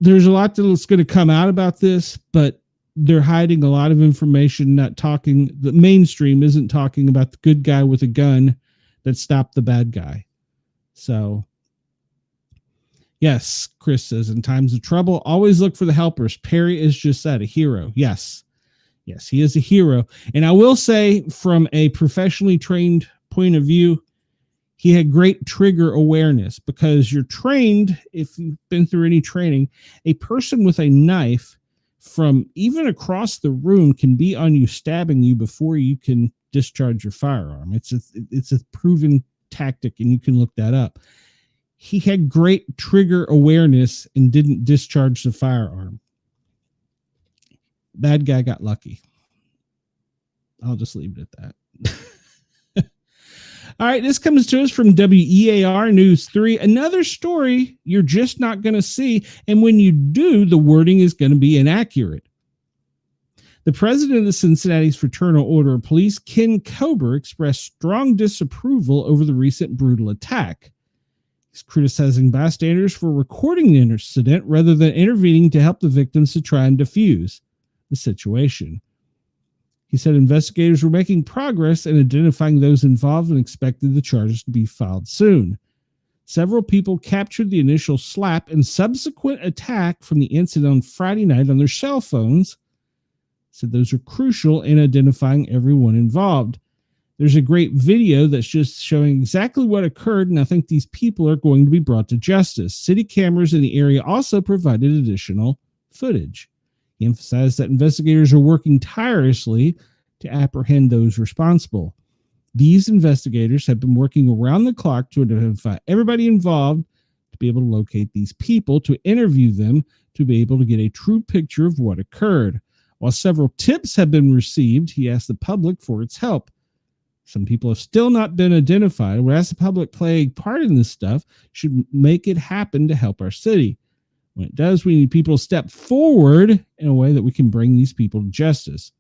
there's a lot that's going to come out about this, but they're hiding a lot of information, not talking. The mainstream isn't talking about the good guy with a gun that stopped the bad guy. So, yes, Chris says, in times of trouble, always look for the helpers. Perry is just that, a hero. Yes, he is a hero. And I will say, from a professionally trained point of view, he had great trigger awareness, because you're trained, if you've been through any training, a person with a knife from even across the room can be on you, stabbing you before you can discharge your firearm. It's a proven tactic, and you can look that up. He had great trigger awareness and didn't discharge the firearm. Bad guy got lucky. I'll just leave it at that. All right, this comes to us from WEAR News 3. Another story you're just not going to see, and when you do, the wording is going to be inaccurate. The president of the Cincinnati's Fraternal Order of Police, Ken Kober, expressed strong disapproval over the recent brutal attack. He's criticizing bystanders for recording the incident rather than intervening to help the victims to try and defuse the situation. He said investigators were making progress in identifying those involved and expected the charges to be filed soon. Several people captured the initial slap and subsequent attack from the incident on Friday night on their cell phones. Said those are crucial in identifying everyone involved. There's a great video that's just showing exactly what occurred, and I think these people are going to be brought to justice. City cameras in the area also provided additional footage. He emphasized that investigators are working tirelessly to apprehend those responsible. These investigators have been working around the clock to identify everybody involved, to be able to locate these people, to interview them, to be able to get a true picture of what occurred. While several tips have been received, he asked the public for its help. Some people have still not been identified. We ask the public play a part in this stuff, should make it happen to help our city. When it does, we need people to step forward in a way that we can bring these people to justice.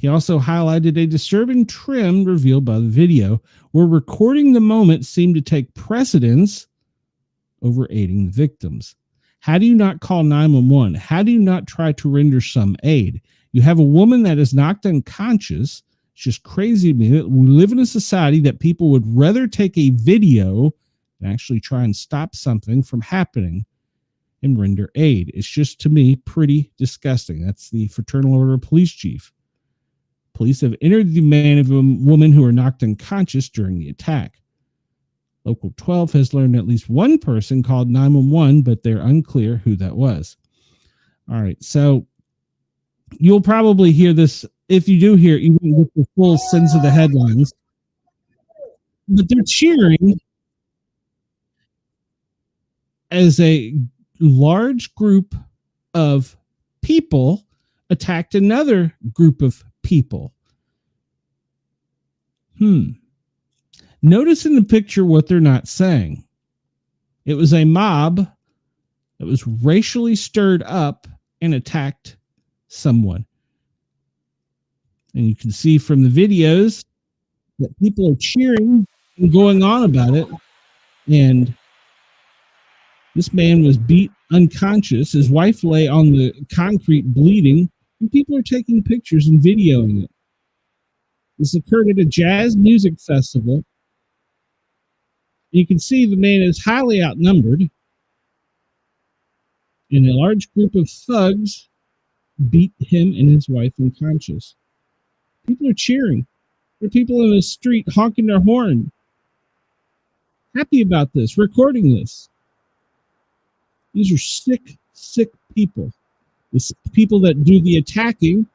He also highlighted a disturbing trend revealed by the video, where recording the moment seemed to take precedence over aiding the victims. How do you not call 911? How do you not try to render some aid? You have a woman that is knocked unconscious. It's just crazy to me that we live in a society that people would rather take a video than actually try and stop something from happening and render aid. It's just, to me, pretty disgusting. That's the Fraternal Order of Police Chief. Police have interviewed the man and woman who were knocked unconscious during the attack. Local 12 has learned at least one person called 911, but they're unclear who that was. All right, so you'll probably hear this. If you do hear it, you won't get the full sense of the headlines. But they're cheering as a large group of people attacked another group of people. Notice in the picture what they're not saying. It was a mob that was racially stirred up and attacked someone. And you can see from the videos that people are cheering and going on about it. And this man was beat unconscious. His wife lay on the concrete bleeding, and people are taking pictures and videoing it. This occurred at a jazz music festival. You can see the man is highly outnumbered, and a large group of thugs beat him and his wife unconscious. People are cheering. There are people in the street honking their horn, happy about this, recording this. These are sick, sick people. The people that do the attacking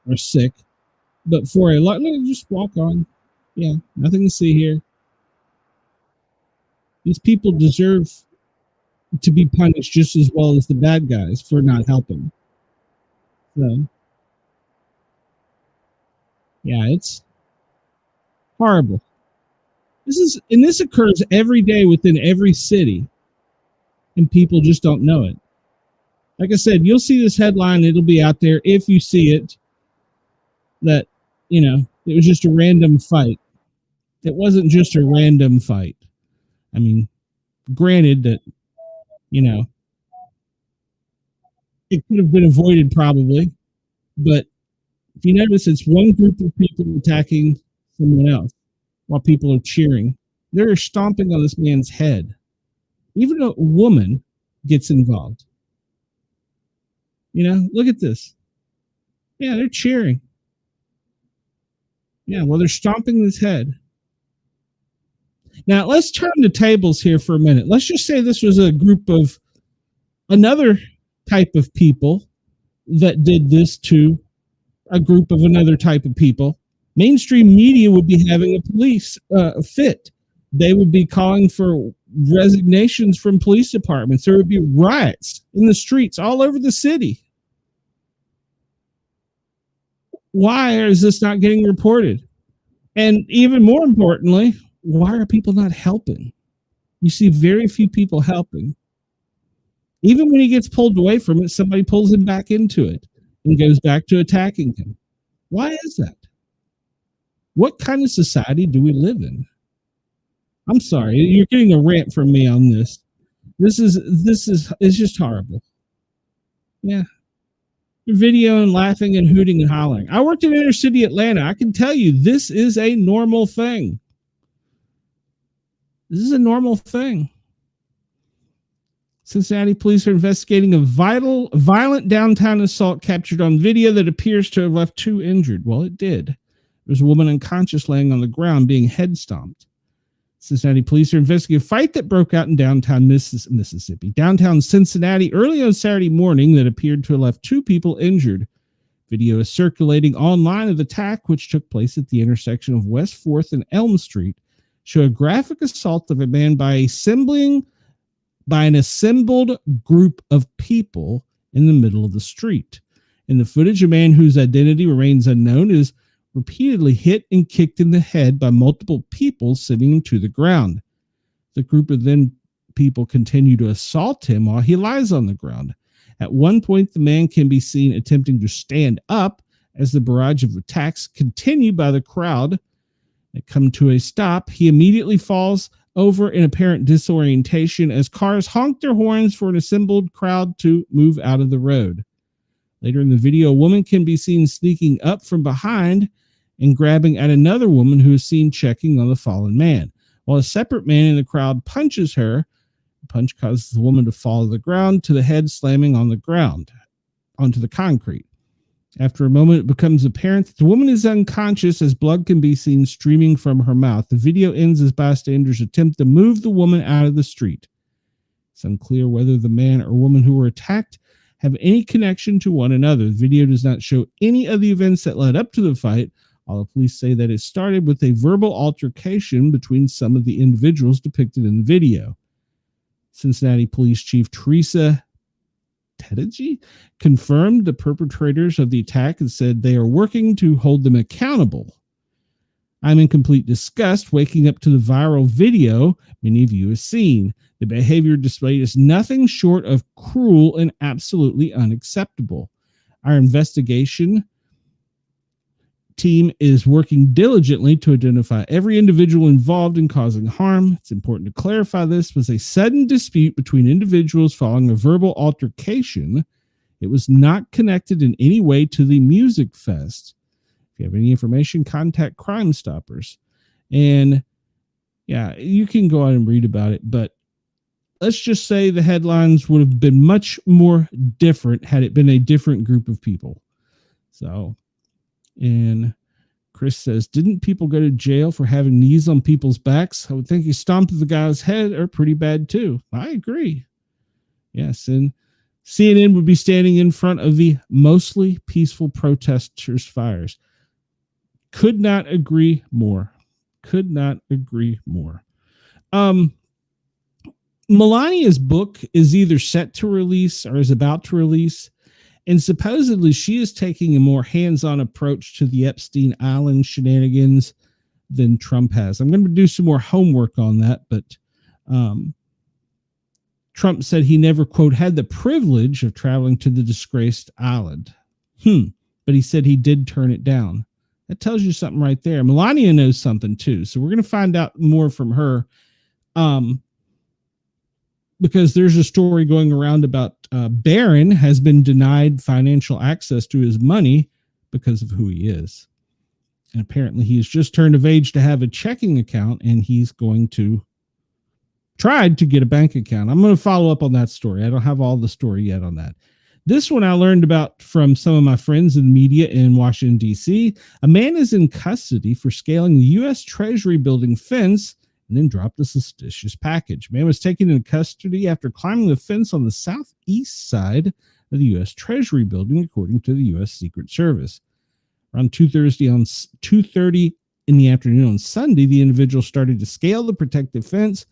are sick, but for a lot, just walk on. Yeah, nothing to see here. These people deserve to be punished just as well as the bad guys for not helping. So, yeah, it's horrible. This occurs every day within every city, and people just don't know it. Like I said, you'll see this headline. It'll be out there if you see it, that, it was just a random fight. It wasn't just a random fight. I mean, granted that, it could have been avoided probably, but if you notice, it's one group of people attacking someone else while people are cheering. They're stomping on this man's head. Even a woman gets involved. Look at this. Yeah, they're cheering. Yeah, well, they're stomping his head. Now, let's turn the tables here for a minute. Let's just say this was a group of another type of people that did this to a group of another type of people. Mainstream media would be having a police fit. They would be calling for resignations from police departments. There would be riots in the streets all over the city. Why is this not getting reported? And even more importantly, why are people not helping? You see very few people helping. Even when he gets pulled away from it, somebody pulls him back into it and goes back to attacking him. Why is that? What kind of society do we live in? I'm sorry, you're getting a rant from me on this. It's just horrible. Yeah. You're videoing, laughing, and hooting and hollering. I worked in inner city Atlanta. I can tell you this is a normal thing. This is a normal thing. Cincinnati police are investigating a violent downtown assault captured on video that appears to have left 2 injured. Well, it did. There's a woman unconscious laying on the ground being head stomped. Cincinnati police are investigating a fight that broke out in downtown Mississippi, downtown Cincinnati early on Saturday morning that appeared to have left 2 people injured. Video is circulating online of the attack, which took place at the intersection of West 4th and Elm Street, show a graphic assault of a man by an assembled group of people in the middle of the street. In the footage, a man whose identity remains unknown is repeatedly hit and kicked in the head by multiple people sitting to the ground. The group of people continue to assault him while he lies on the ground. At one point, the man can be seen attempting to stand up As the barrage of attacks continue by the crowd that come to a stop, he immediately falls over in apparent disorientation as cars honk their horns for an assembled crowd to move out of the road. Later in the video, a woman can be seen sneaking up from behind and grabbing at another woman who is seen checking on the fallen man. While a separate man in the crowd punches her, the punch causes the woman to fall to the ground, to the head slamming on the ground, onto the concrete. After a moment, it becomes apparent that the woman is unconscious as blood can be seen streaming from her mouth. The video ends as bystanders attempt to move the woman out of the street. It's unclear whether the man or woman who were attacked have any connection to one another. The video does not show any of the events that led up to the fight. All the police say that it started with a verbal altercation between some of the individuals depicted in the video. Cincinnati Police Chief Teresa Tedigi confirmed the perpetrators of the attack and said they are working to hold them accountable. I'm in complete disgust waking up to the viral video many of you have seen. The behavior displayed is nothing short of cruel and absolutely unacceptable. Our investigation team is working diligently to identify every individual involved in causing harm. It's important to clarify this was a sudden dispute between individuals following a verbal altercation. It was not connected in any way to the music fest. If you have any information, contact Crime Stoppers. And yeah, you can go out and read about it, but let's just say the headlines would have been much more different had it been a different group of people. So, and Chris says, didn't people go to jail for having knees on people's backs? I would think he stomped the guy's head are pretty bad too. I agree. Yes, and CNN would be standing in front of the mostly peaceful protesters' fires. Could not agree more. Could not agree more. Melania's book is either set to release or is about to release. And supposedly she is taking a more hands-on approach to the Epstein Island shenanigans than Trump has. I'm going to do some more homework on that, but Trump said he never, quote, had the privilege of traveling to the disgraced island. But he said he did turn it down. That tells you something right there. Melania knows something too. So we're going to find out more from her. Because there's a story going around about Barron has been denied financial access to his money because of who he is. And apparently he's just turned of age to have a checking account, and he's going to try to get a bank account. I'm going to follow up on that story. I don't have all the story yet on that. This one I learned about from some of my friends in the media in Washington, D.C. A man is in custody for scaling the U.S. Treasury building fence and then dropped a suspicious package. Man was taken into custody after climbing the fence on the southeast side of the U.S. Treasury building, according to the U.S. Secret Service. Around 2:30 in the afternoon on Sunday, the individual started to scale the protective fence,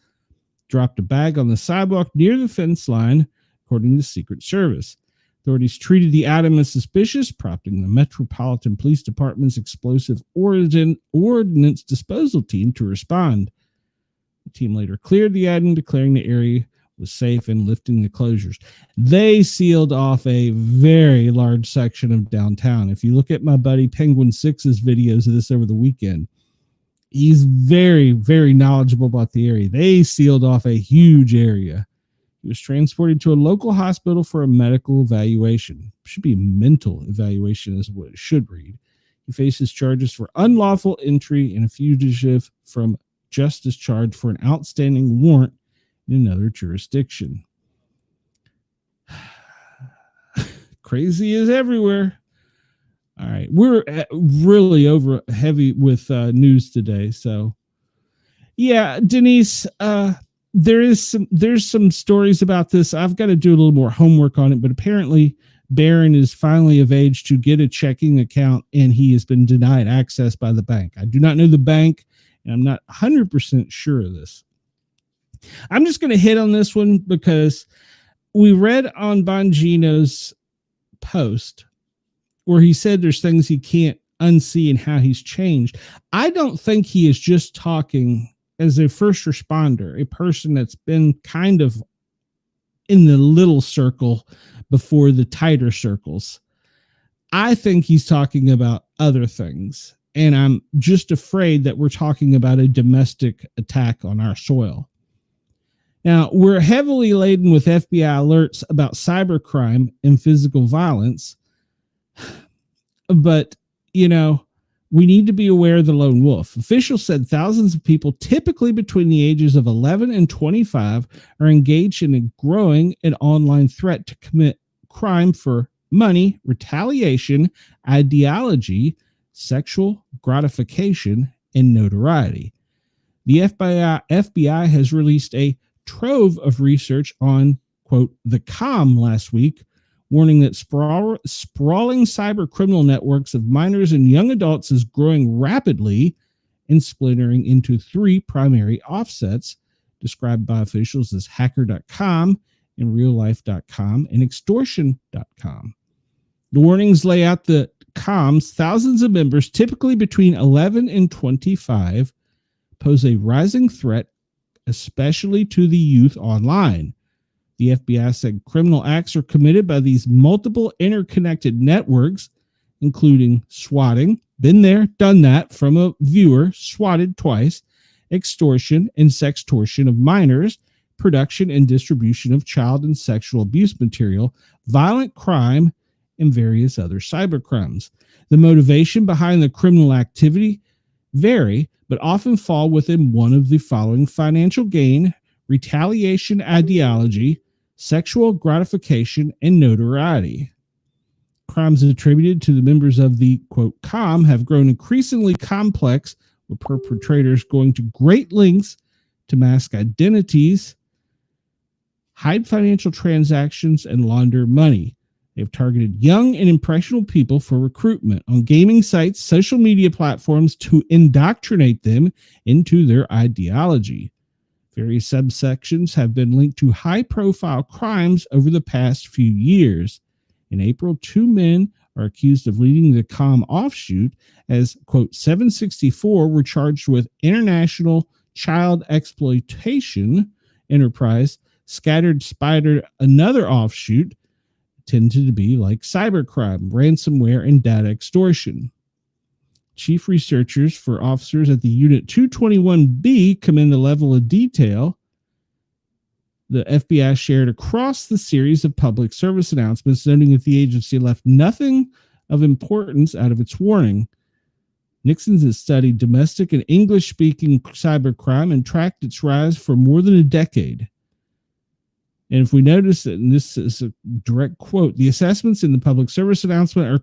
dropped a bag on the sidewalk near the fence line, according to the Secret Service. Authorities treated the item as suspicious, prompting the Metropolitan Police Department's explosive ordnance disposal team to respond. The team later cleared the item, declaring the area was safe and lifting the closures. They sealed off a very large section of downtown. If you look at my buddy Penguin 6's videos of this over the weekend, he's very, very knowledgeable about the area. They sealed off a huge area. He was transported to a local hospital for a medical evaluation. It should be mental evaluation is what it should read. He faces charges for unlawful entry and a fugitive from justice charge for an outstanding warrant in another jurisdiction. Crazy is everywhere. All right. We're really over heavy with news today. So yeah, Denise, there's some stories about this. I've got to do a little more homework on it, but apparently Barron is finally of age to get a checking account, and he has been denied access by the bank. I do not know the bank, and I'm not 100% sure of this. I'm just going to hit on this one because we read on Bongino's post where he said there's things he can't unsee and how he's changed. I don't think he is just talking as a first responder, a person that's been kind of in the little circle before the tighter circles. I think he's talking about other things. And I'm just afraid that we're talking about a domestic attack on our soil. Now, we're heavily laden with FBI alerts about cybercrime and physical violence. But, you know, we need to be aware of the lone wolf. Officials said thousands of people, typically between the ages of 11 and 25, are engaged in a growing and online threat to commit crime for money, retaliation, ideology, sexual gratification, and notoriety. The FBI has released a trove of research on, quote, the calm last week, warning that sprawling cyber criminal networks of minors and young adults is growing rapidly and splintering into three primary offsets described by officials as hacker.com and reallife.com and extortion.com. The warnings lay out the comms, thousands of members, typically between 11 and 25, pose a rising threat, especially to the youth online. The FBI said criminal acts are committed by these multiple interconnected networks, including swatting, been there, done that, from a viewer, swatted twice, extortion and sextortion of minors, production and distribution of child and sexual abuse material, violent crime, and various other cybercrimes. The motivation behind the criminal activity vary, but often fall within one of the following: financial gain, retaliation ideology, sexual gratification, and notoriety. Crimes attributed to the members of the, quote, calm have grown increasingly complex, with perpetrators going to great lengths to mask identities, hide financial transactions, and launder money. They have targeted young and impressionable people for recruitment on gaming sites, social media platforms to indoctrinate them into their ideology. Various subsections have been linked to high-profile crimes over the past few years. In April, 2 men are accused of leading the calm offshoot as, quote, 764 were charged with international child exploitation enterprise. Scattered Spider, another offshoot, tended to be like cybercrime, ransomware, and data extortion. Chief researchers for officers at the Unit 221B commend the level of detail the FBI shared across the series of public service announcements, noting that the agency left nothing of importance out of its warning. Nixon's has studied domestic and English-speaking cybercrime and tracked its rise for more than a decade. And if we notice that, and this is a direct quote, the assessments in the public service announcement are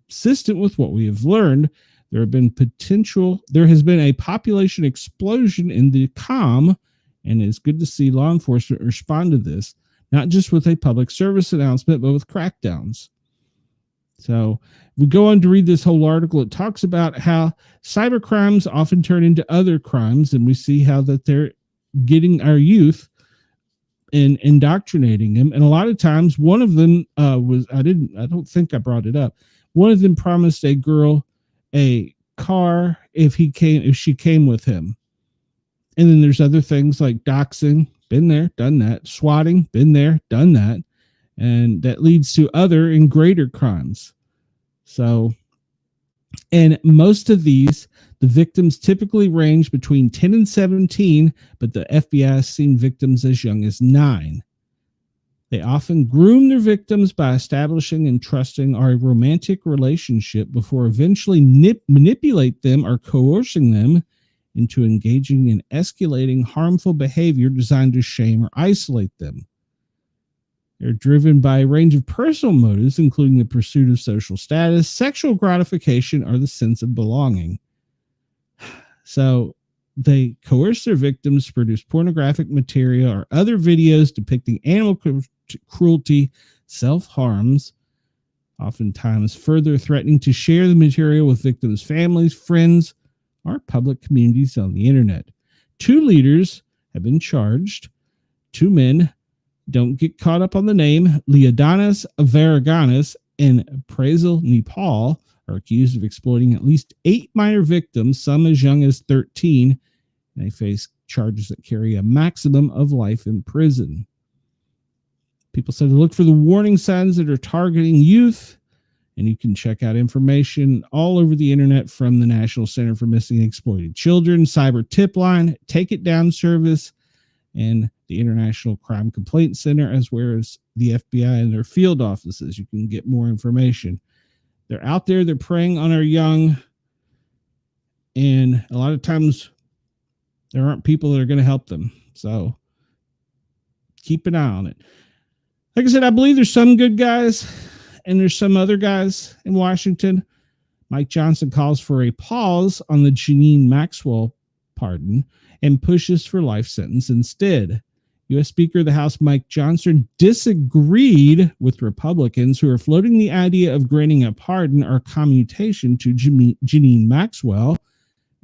consistent with what we have learned. There has been a population explosion in the calm, and it's good to see law enforcement respond to this, not just with a public service announcement, but with crackdowns. So we go on to read this whole article. It talks about how cyber crimes often turn into other crimes, and we see how that they're getting our youth and indoctrinating them. And a lot of times one of them I don't think I brought it up. One of them promised a girl a car if she came with him. And then there's other things like doxing, been there, done that, swatting, been there, done that. And that leads to other and greater crimes. So, and most of these, the victims typically range between 10 and 17, but the FBI has seen victims as young as 9. They often groom their victims by establishing and trusting a romantic relationship before eventually manipulate them or coercing them into engaging in escalating harmful behavior designed to shame or isolate them. They're driven by a range of personal motives, including the pursuit of social status, sexual gratification, or the sense of belonging. So they coerce their victims to produce pornographic material or other videos depicting animal cruelty, self-harms, oftentimes further threatening to share the material with victims' families, friends, or public communities on the internet. 2 leaders have been charged. 2 men, don't get caught up on the name, Leonidas Varaganas and Prazel Nepal, are accused of exploiting at least 8 minor victims, some as young as 13. They face charges that carry a maximum of life in prison. People said to look for the warning signs that are targeting youth And you can check out information all over the internet from the National Center for Missing and Exploited Children, Cyber Tip Line, Take It Down Service, and the International Crime Complaint Center, as well as the FBI and their field offices. You can get more information. They're out there, they're preying on our young, and a lot of times there aren't people that are going to help them. So keep an eye on it. Like I said, I believe there's some good guys and there's some other guys in Washington. Mike Johnson calls for a pause on the Janine Maxwell pardon and pushes for life sentence instead. U.S. Speaker of the House Mike Johnson disagreed with Republicans who are floating the idea of granting a pardon or commutation to Janine Maxwell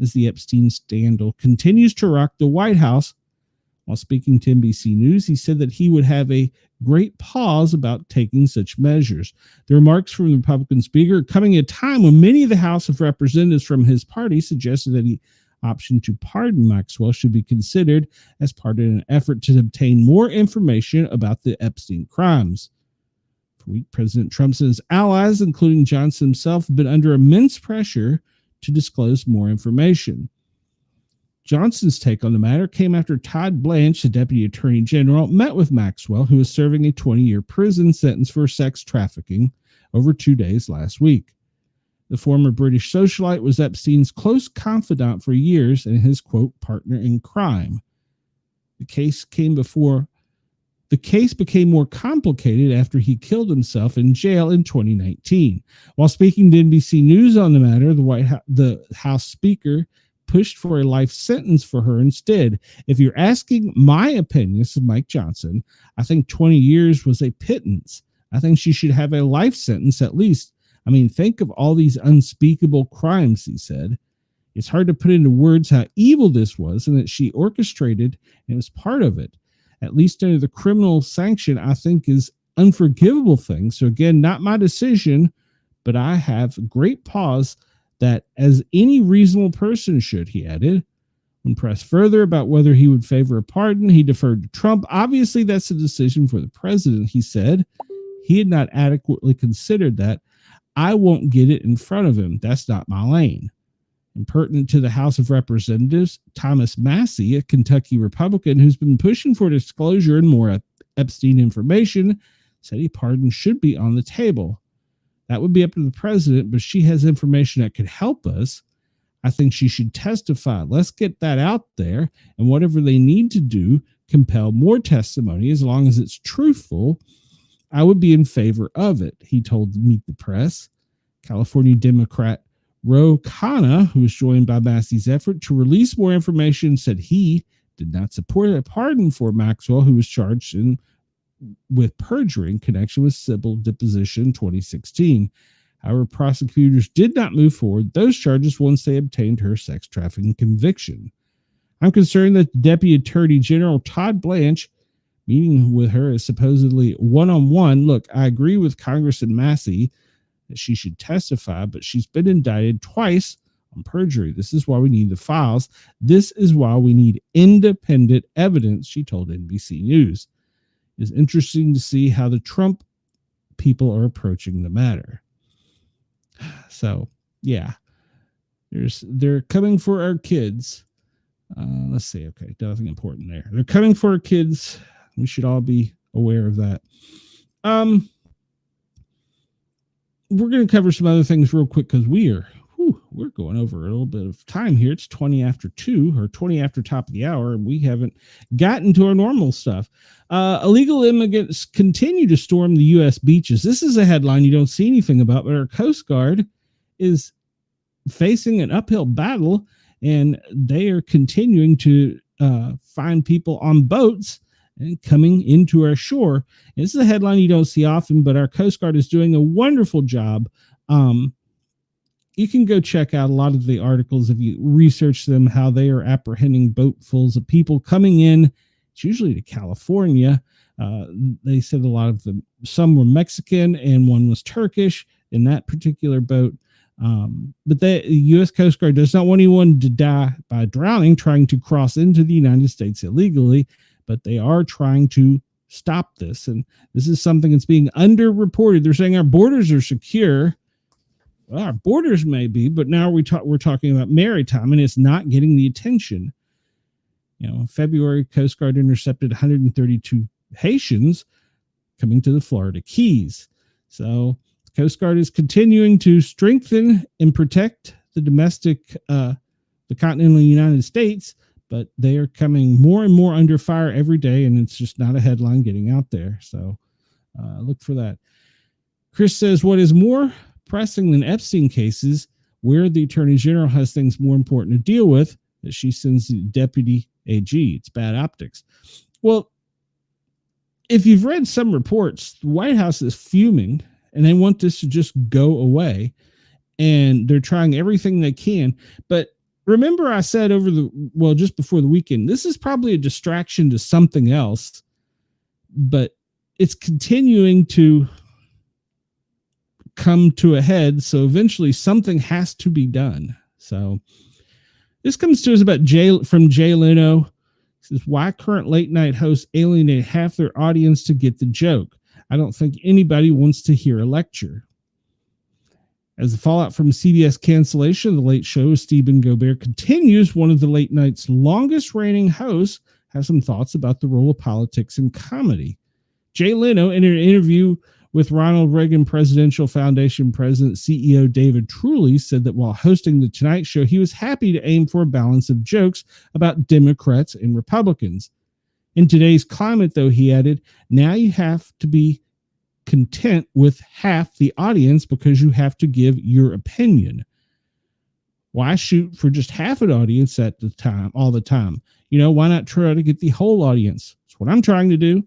as the Epstein scandal continues to rock the White House. While speaking to NBC News, he said that he would have a great pause about taking such measures. The remarks from the Republican speaker coming at a time when many of the House of Representatives from his party suggested that the option to pardon Maxwell should be considered as part of an effort to obtain more information about the Epstein crimes. For a week, President Trump and his allies, including Johnson himself, have been under immense pressure to disclose more information. Johnson's take on the matter came after Todd Blanche, the Deputy Attorney General, met with Maxwell, who is serving a 20-year prison sentence for sex trafficking, over 2 days last week. The former British socialite was Epstein's close confidant for years and his, quote, partner in crime. The case became more complicated after he killed himself in jail in 2019. While speaking to NBC News on the matter, the House Speaker pushed for a life sentence for her instead. If you're asking my opinion, this is Mike Johnson, I think 20 years was a pittance. I think she should have a life sentence at least. I mean, think of all these unspeakable crimes, he said. It's hard to put into words how evil this was and that she orchestrated and was part of it. At least under the criminal sanction, I think is unforgivable thing. So again, not my decision, but I have great pause that as any reasonable person should, he added. When pressed further about whether he would favor a pardon, he deferred to Trump. Obviously, that's a decision for the president, he said. He had not adequately considered that. I won't get it in front of him. That's not my lane. And pertinent to the House of Representatives, Thomas Massey, a Kentucky Republican who's been pushing for disclosure and more Epstein information, said a pardon should be on the table. That would be up to the president, but she has information that could help us. I think she should testify. Let's get that out there, and whatever they need to do, compel more testimony as long as it's truthful. I would be in favor of it, he told Meet the Press. California Democrat Ro Khanna, who was joined by Massey's effort to release more information, said he did not support a pardon for Maxwell, who was charged with perjury in connection with civil deposition 2016. However, prosecutors did not move forward those charges once they obtained her sex trafficking conviction. I'm concerned that Deputy Attorney General Todd Blanche meeting with her is supposedly one-on-one. Look, I agree with Congressman Massey that she should testify, but she's been indicted twice on perjury. This is why we need the files. This is why we need independent evidence, she told NBC News. It's interesting to see how the Trump people are approaching the matter. So, yeah, they're coming for our kids. Let's see. Okay, nothing important there. They're coming for our kids. We should all be aware of that. We're going to cover some other things real quick because we're going over a little bit of time here. It's 20 after 2 or 20 after top of the hour, and we haven't gotten to our normal stuff. Illegal immigrants continue to storm the U.S. beaches. This is a headline you don't see anything about, but our Coast Guard is facing an uphill battle, and they are continuing to find people on boats and coming into our shore. And this is a headline you don't see often, but our Coast Guard is doing a wonderful job. You can go check out a lot of the articles if you research them, how they are apprehending boatfuls of people coming in. It's usually to California. They said a lot of them, some were Mexican and one was Turkish in that particular boat. But the U.S. Coast Guard does not want anyone to die by drowning trying to cross into the United States illegally, but they are trying to stop this. And this is something that's being underreported. They're saying our borders are secure, Well, our borders may be, but now we're talking about maritime, and it's not getting the attention. February, Coast Guard intercepted 132 Haitians coming to the Florida Keys. So the Coast Guard is continuing to strengthen and protect the domestic, the continental United States, but they are coming more and more under fire every day, and it's just not a headline getting out there. So look for that. Chris says, what is more pressing than Epstein cases, where the Attorney General has things more important to deal with, that she sends the deputy AG. It's bad optics. Well, if you've read some reports, the White House is fuming, and they want this to just go away, and they're trying everything they can. But remember I said just before the weekend, this is probably a distraction to something else, but it's continuing to come to a head. So eventually something has to be done. So this comes to us about from Jay Leno. He says, why current late night hosts alienate half their audience to get the joke? I don't think anybody wants to hear a lecture. As the fallout from CBS cancellation of the Late Show, Stephen Colbert continues. One of the late night's longest reigning hosts has some thoughts about the role of politics in comedy. Jay Leno, in an interview with Ronald Reagan Presidential Foundation President CEO David Trulley, said that while hosting The Tonight Show, he was happy to aim for a balance of jokes about Democrats and Republicans. In today's climate, though, he added, now you have to be content with half the audience because you have to give your opinion. Why shoot for just half an audience at the time, all the time? Why not try to get the whole audience? That's what I'm trying to do.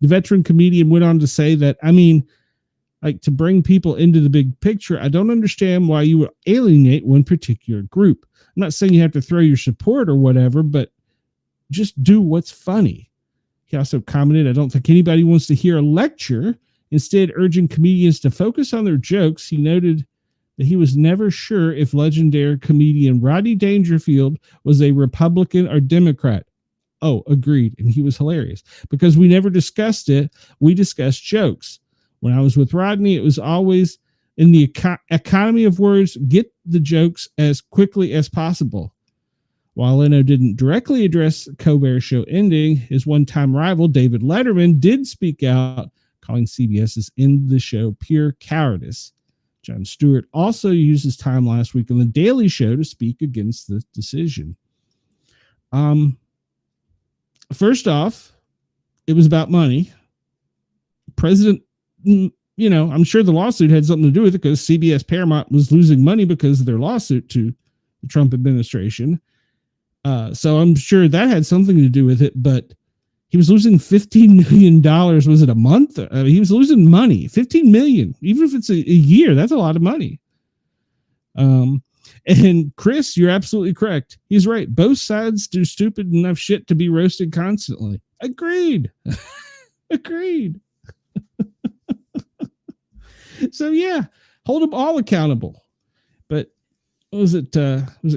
The veteran comedian went on to say that, to bring people into the big picture, I don't understand why you would alienate one particular group. I'm not saying you have to throw your support or whatever, but just do what's funny. He also commented, I don't think anybody wants to hear a lecture. Instead, urging comedians to focus on their jokes, he noted that he was never sure if legendary comedian Rodney Dangerfield was a Republican or Democrat. Oh, agreed. And he was hilarious because we never discussed it. We discussed jokes. When I was with Rodney, it was always in the economy of words, get the jokes as quickly as possible. While Leno didn't directly address Colbert's show ending, his one-time rival, David Letterman, did speak out, calling CBS's end the show pure cowardice. Jon Stewart also used his time last week on The Daily Show to speak against the decision. First off, it was about money. President, I'm sure the lawsuit had something to do with it because CBS Paramount was losing money because of their lawsuit to the Trump administration. So I'm sure that had something to do with it, but he was losing $15 million. Was it a month? He was losing money, $15 million. Even if it's a year, that's a lot of money. And Chris, you're absolutely correct. He's right. Both sides do stupid enough shit to be roasted constantly. Agreed. Agreed. So yeah, hold them all accountable. But was it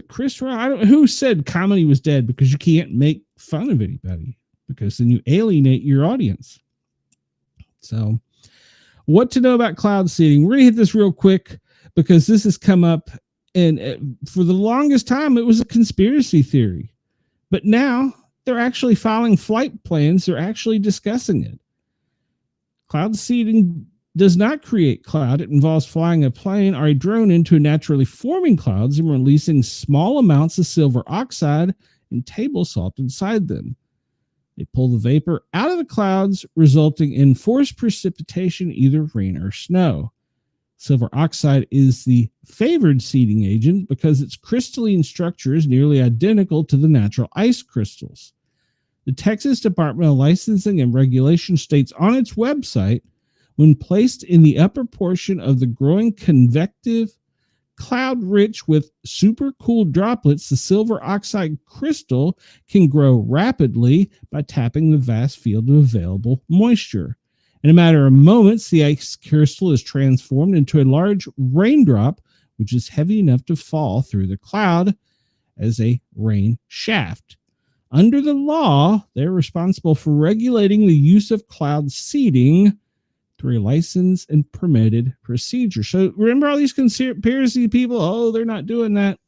Chris Rock? I don't know who said comedy was dead because you can't make fun of anybody because then you alienate your audience. So what to know about cloud seeding? We're going to hit this real quick because this has come up. And for the longest time, it was a conspiracy theory. But now they're actually filing flight plans. They're actually discussing it. Cloud seeding does not create cloud. It involves flying a plane or a drone into naturally forming clouds and releasing small amounts of silver oxide and table salt inside them. They pull the vapor out of the clouds, resulting in forced precipitation, either rain or snow. Silver oxide is the favored seeding agent because its crystalline structure is nearly identical to the natural ice crystals. The Texas Department of Licensing and Regulation states on its website, when placed in the upper portion of the growing convective cloud rich with supercooled droplets, the silver oxide crystal can grow rapidly by tapping the vast field of available moisture. In a matter of moments, the ice crystal is transformed into a large raindrop, which is heavy enough to fall through the cloud as a rain shaft. Under the law, they're responsible for regulating the use of cloud seeding through a licensed and permitted procedure. So remember all these conspiracy people? Oh, they're not doing that.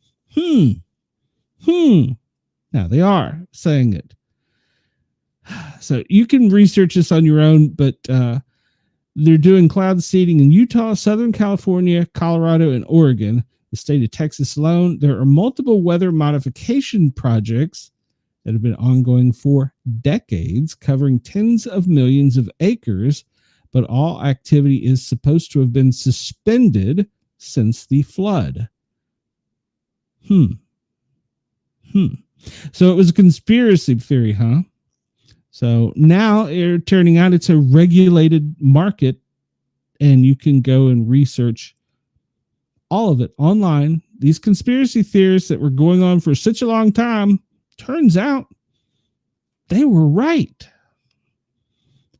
Now they are saying it. So you can research this on your own, but they're doing cloud seeding in Utah, Southern California, Colorado, and Oregon. The state of Texas alone, there are multiple weather modification projects that have been ongoing for decades, covering tens of millions of acres, but all activity is supposed to have been suspended since the flood. So it was a conspiracy theory, huh? So now it's turning out it's a regulated market, and you can go and research all of it online. These conspiracy theories that were going on for such a long time, turns out they were right.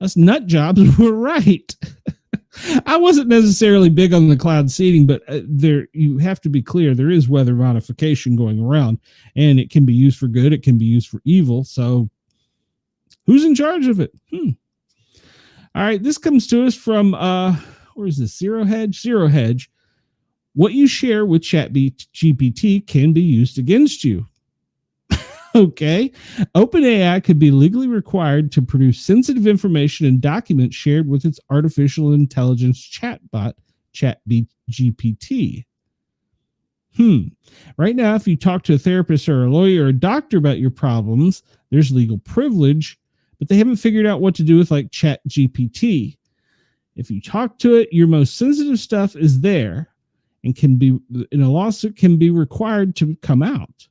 Us nut jobs were right. I wasn't necessarily big on the cloud seeding, but there you have to be clear. There is weather modification going around, and it can be used for good. It can be used for evil. So who's in charge of it? All right. This comes to us from, where is this? Zero Hedge. What you share with ChatGPT can be used against you. Okay. OpenAI could be legally required to produce sensitive information and documents shared with its artificial intelligence chatbot, ChatGPT. Right now, if you talk to a therapist or a lawyer or a doctor about your problems, there's legal privilege, but they haven't figured out what to do with like ChatGPT. If you talk to it, your most sensitive stuff is there and can be in a lawsuit can be required to come out.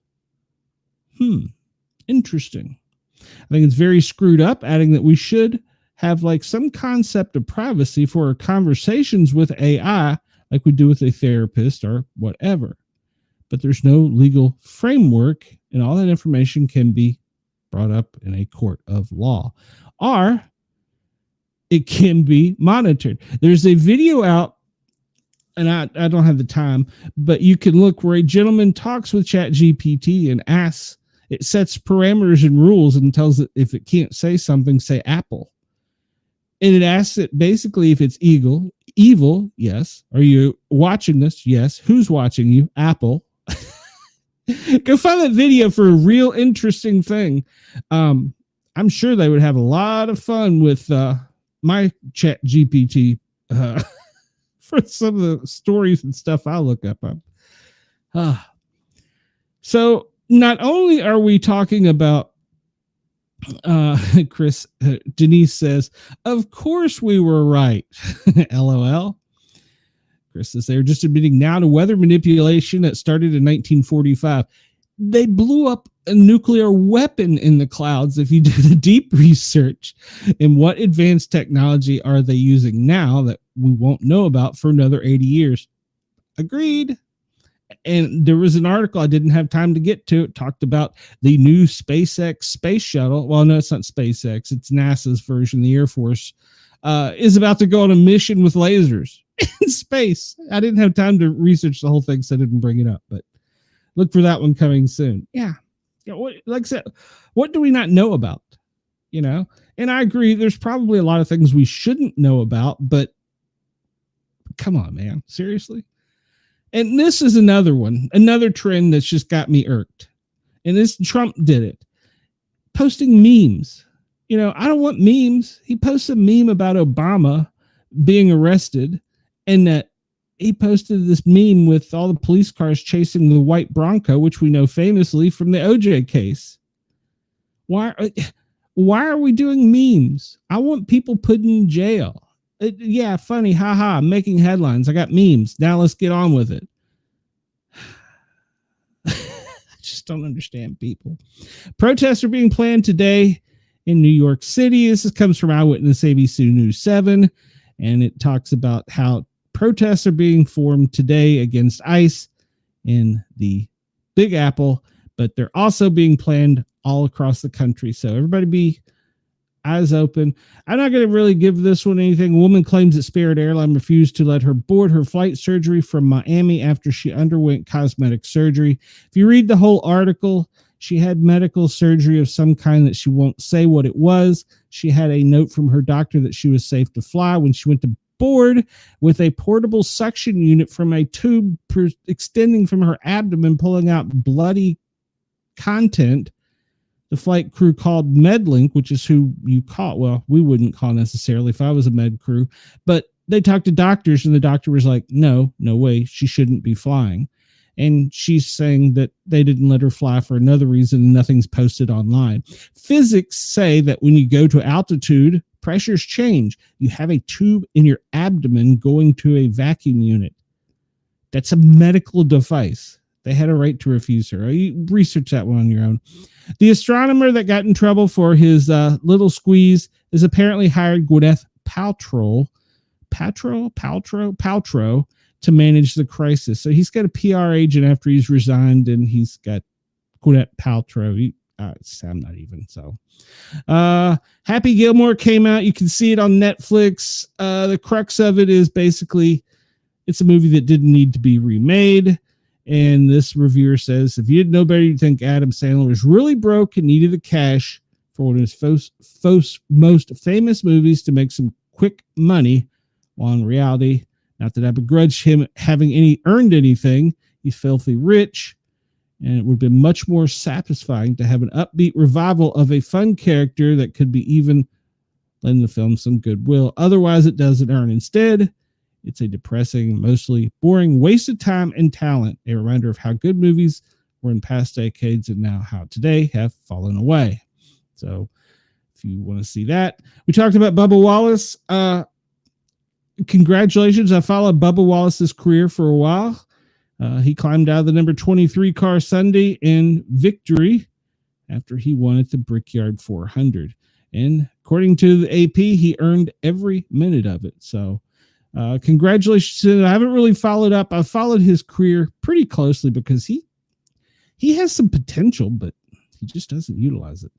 Interesting. I think it's very screwed up, adding that we should have like some concept of privacy for our conversations with AI, like we do with a therapist or whatever. But there's no legal framework, and all that information can be brought up in a court of law, or it can be monitored. There's a video out, and I don't have the time, but you can look where a gentleman talks with ChatGPT and asks, it sets parameters and rules and tells it if it can't say something, say Apple. And it asks it basically if it's evil, yes. Are you watching this? Yes. Who's watching you? Apple. Go find that video for a real interesting thing. I'm sure they would have a lot of fun with my ChatGPT for some of the stories and stuff I look up on. So not only are we talking about Denise says, of course we were right. LOL. Chris says they're just admitting now to weather manipulation that started in 1945. They blew up a nuclear weapon in the clouds. If you do the deep research, and what advanced technology are they using now that we won't know about for another 80 years? Agreed. And there was an article I didn't have time to get to. It talked about the new SpaceX space shuttle. Well, no, it's not SpaceX. It's NASA's version. The Air Force is about to go on a mission with lasers in space. I didn't have time to research the whole thing, so I didn't bring it up. But look for that one coming soon. Yeah. Like I said, what do we not know about? You know? And I agree, there's probably a lot of things we shouldn't know about, but come on, man. Seriously? And this is another trend that's just got me irked. And this Trump did it. Posting memes. You know, I don't want memes. He posts a meme about Obama being arrested, and that he posted this meme with all the police cars chasing the white Bronco, which we know famously from the OJ case. Why are we doing memes? I want people put in jail. Yeah, funny, haha, I'm making headlines. I got memes. Now let's get on with it. I just don't understand people. Protests are being planned today in New York City. This comes from Eyewitness ABC News 7, and it talks about how protests are being formed today against ICE in the Big Apple, but they're also being planned all across the country. So everybody be eyes open. I'm not going to really give this one anything. A woman claims that Spirit Airline refused to let her board her flight surgery from Miami after she underwent cosmetic surgery. If you read the whole article, She had medical surgery of some kind that she won't say what it was. She had a note from her doctor that she was safe to fly when she went to board with a portable suction unit from a tube extending from her abdomen, pulling out bloody content. The flight crew called MedLink, which is who you call. Well, we wouldn't call necessarily if I was a med crew, but they talked to doctors and the doctor was like, no way, she shouldn't be flying. And she's saying that they didn't let her fly for another reason and nothing's posted online. Physics say that when you go to altitude, pressures change. You have a tube in your abdomen going to a vacuum unit. That's a medical device. They had a right to refuse her. You research that one on your own. The astronomer that got in trouble for his little squeeze is apparently hired Gwyneth Paltrow to manage the crisis. So he's got a PR agent after he's resigned, and he's got Gwyneth Paltrow. I'm not even. So Happy Gilmore came out. You can see it on Netflix. The crux of it is basically it's a movie that didn't need to be remade. And this reviewer says, if you didn't know better, you'd think Adam Sandler was really broke and needed the cash for one of his most famous movies to make some quick money. While in reality, not that I begrudge him having earned anything, he's filthy rich, and it would have been much more satisfying to have an upbeat revival of a fun character that could be even lend the film some goodwill. Otherwise, it doesn't earn. Instead, it's a depressing, mostly boring waste of time and talent, a reminder of how good movies were in past decades and now how today have fallen away. So if you want to see that, we talked about Bubba Wallace. Congratulations. I followed Bubba Wallace's career for a while. He climbed out of the number 23 car Sunday in victory after he won at the Brickyard 400. And according to the AP, he earned every minute of it. So congratulations. I haven't really followed up. I've followed his career pretty closely because he has some potential, but he just doesn't utilize it.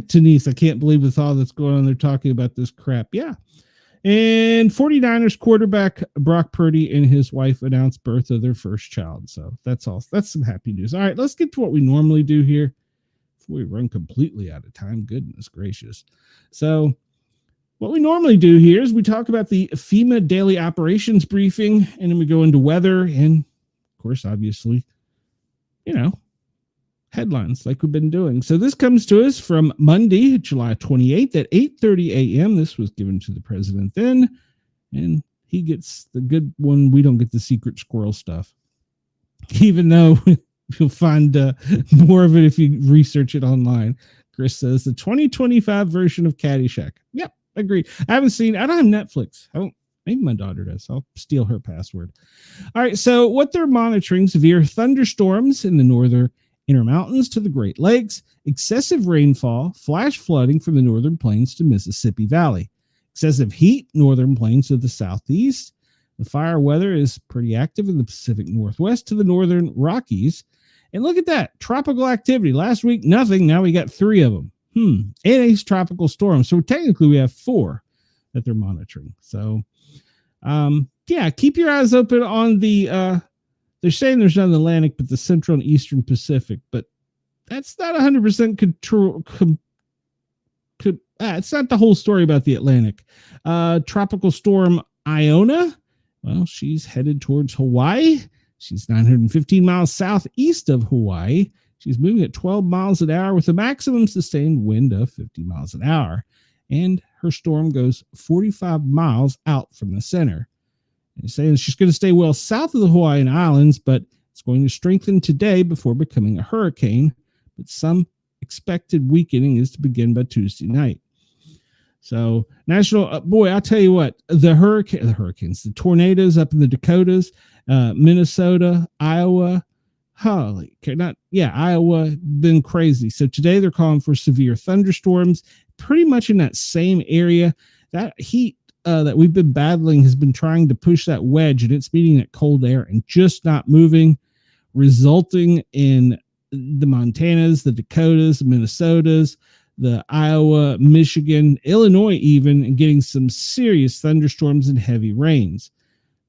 Denise, I can't believe with all that's going on, they're talking about this crap. Yeah. And 49ers quarterback Brock Purdy and his wife announced birth of their first child. So that's all. That's some happy news. All right, let's get to what we normally do here before we run completely out of time. Goodness gracious. So what we normally do here is we talk about the FEMA daily operations briefing, and then we go into weather and, of course, obviously, headlines like we've been doing. So this comes to us from Monday, July 28th at 8:30 a.m. This was given to the president then, and he gets the good one. We don't get the secret squirrel stuff, even though you'll find more of it if you research it online. Chris says the 2025 version of Caddyshack. Yep, agreed. I don't have Netflix. Maybe my daughter does. I'll steal her password. All right. So what they're monitoring: severe thunderstorms in the northern Intermountains to the Great Lakes, excessive rainfall, flash flooding from the northern plains to Mississippi Valley, excessive heat, northern plains to the southeast. The fire weather is pretty active in the Pacific Northwest to the northern Rockies. And look at that, tropical activity. Last week, nothing. Now we got 3 of them. And a tropical storm. So technically we have 4 that they're monitoring. So, keep your eyes open on the, they're saying there's not an Atlantic, but the Central and Eastern Pacific. But that's not 100% control. It's not the whole story about the Atlantic. Tropical storm Iona. Well, she's headed towards Hawaii. She's 915 miles southeast of Hawaii. She's moving at 12 miles an hour with a maximum sustained wind of 50 miles an hour. And her storm goes 45 miles out from the center. They're saying she's going to stay well south of the Hawaiian Islands, but it's going to strengthen today before becoming a hurricane. But some expected weakening is to begin by Tuesday night. So I'll tell you what, the tornadoes up in the Dakotas, Minnesota, Iowa, Iowa, been crazy. So today they're calling for severe thunderstorms, pretty much in that same area. That heat that we've been battling has been trying to push that wedge, and it's meeting that cold air and just not moving, resulting in the Montanas, the Dakotas, the Minnesotas, the Iowa, Michigan, Illinois even, and getting some serious thunderstorms and heavy rains.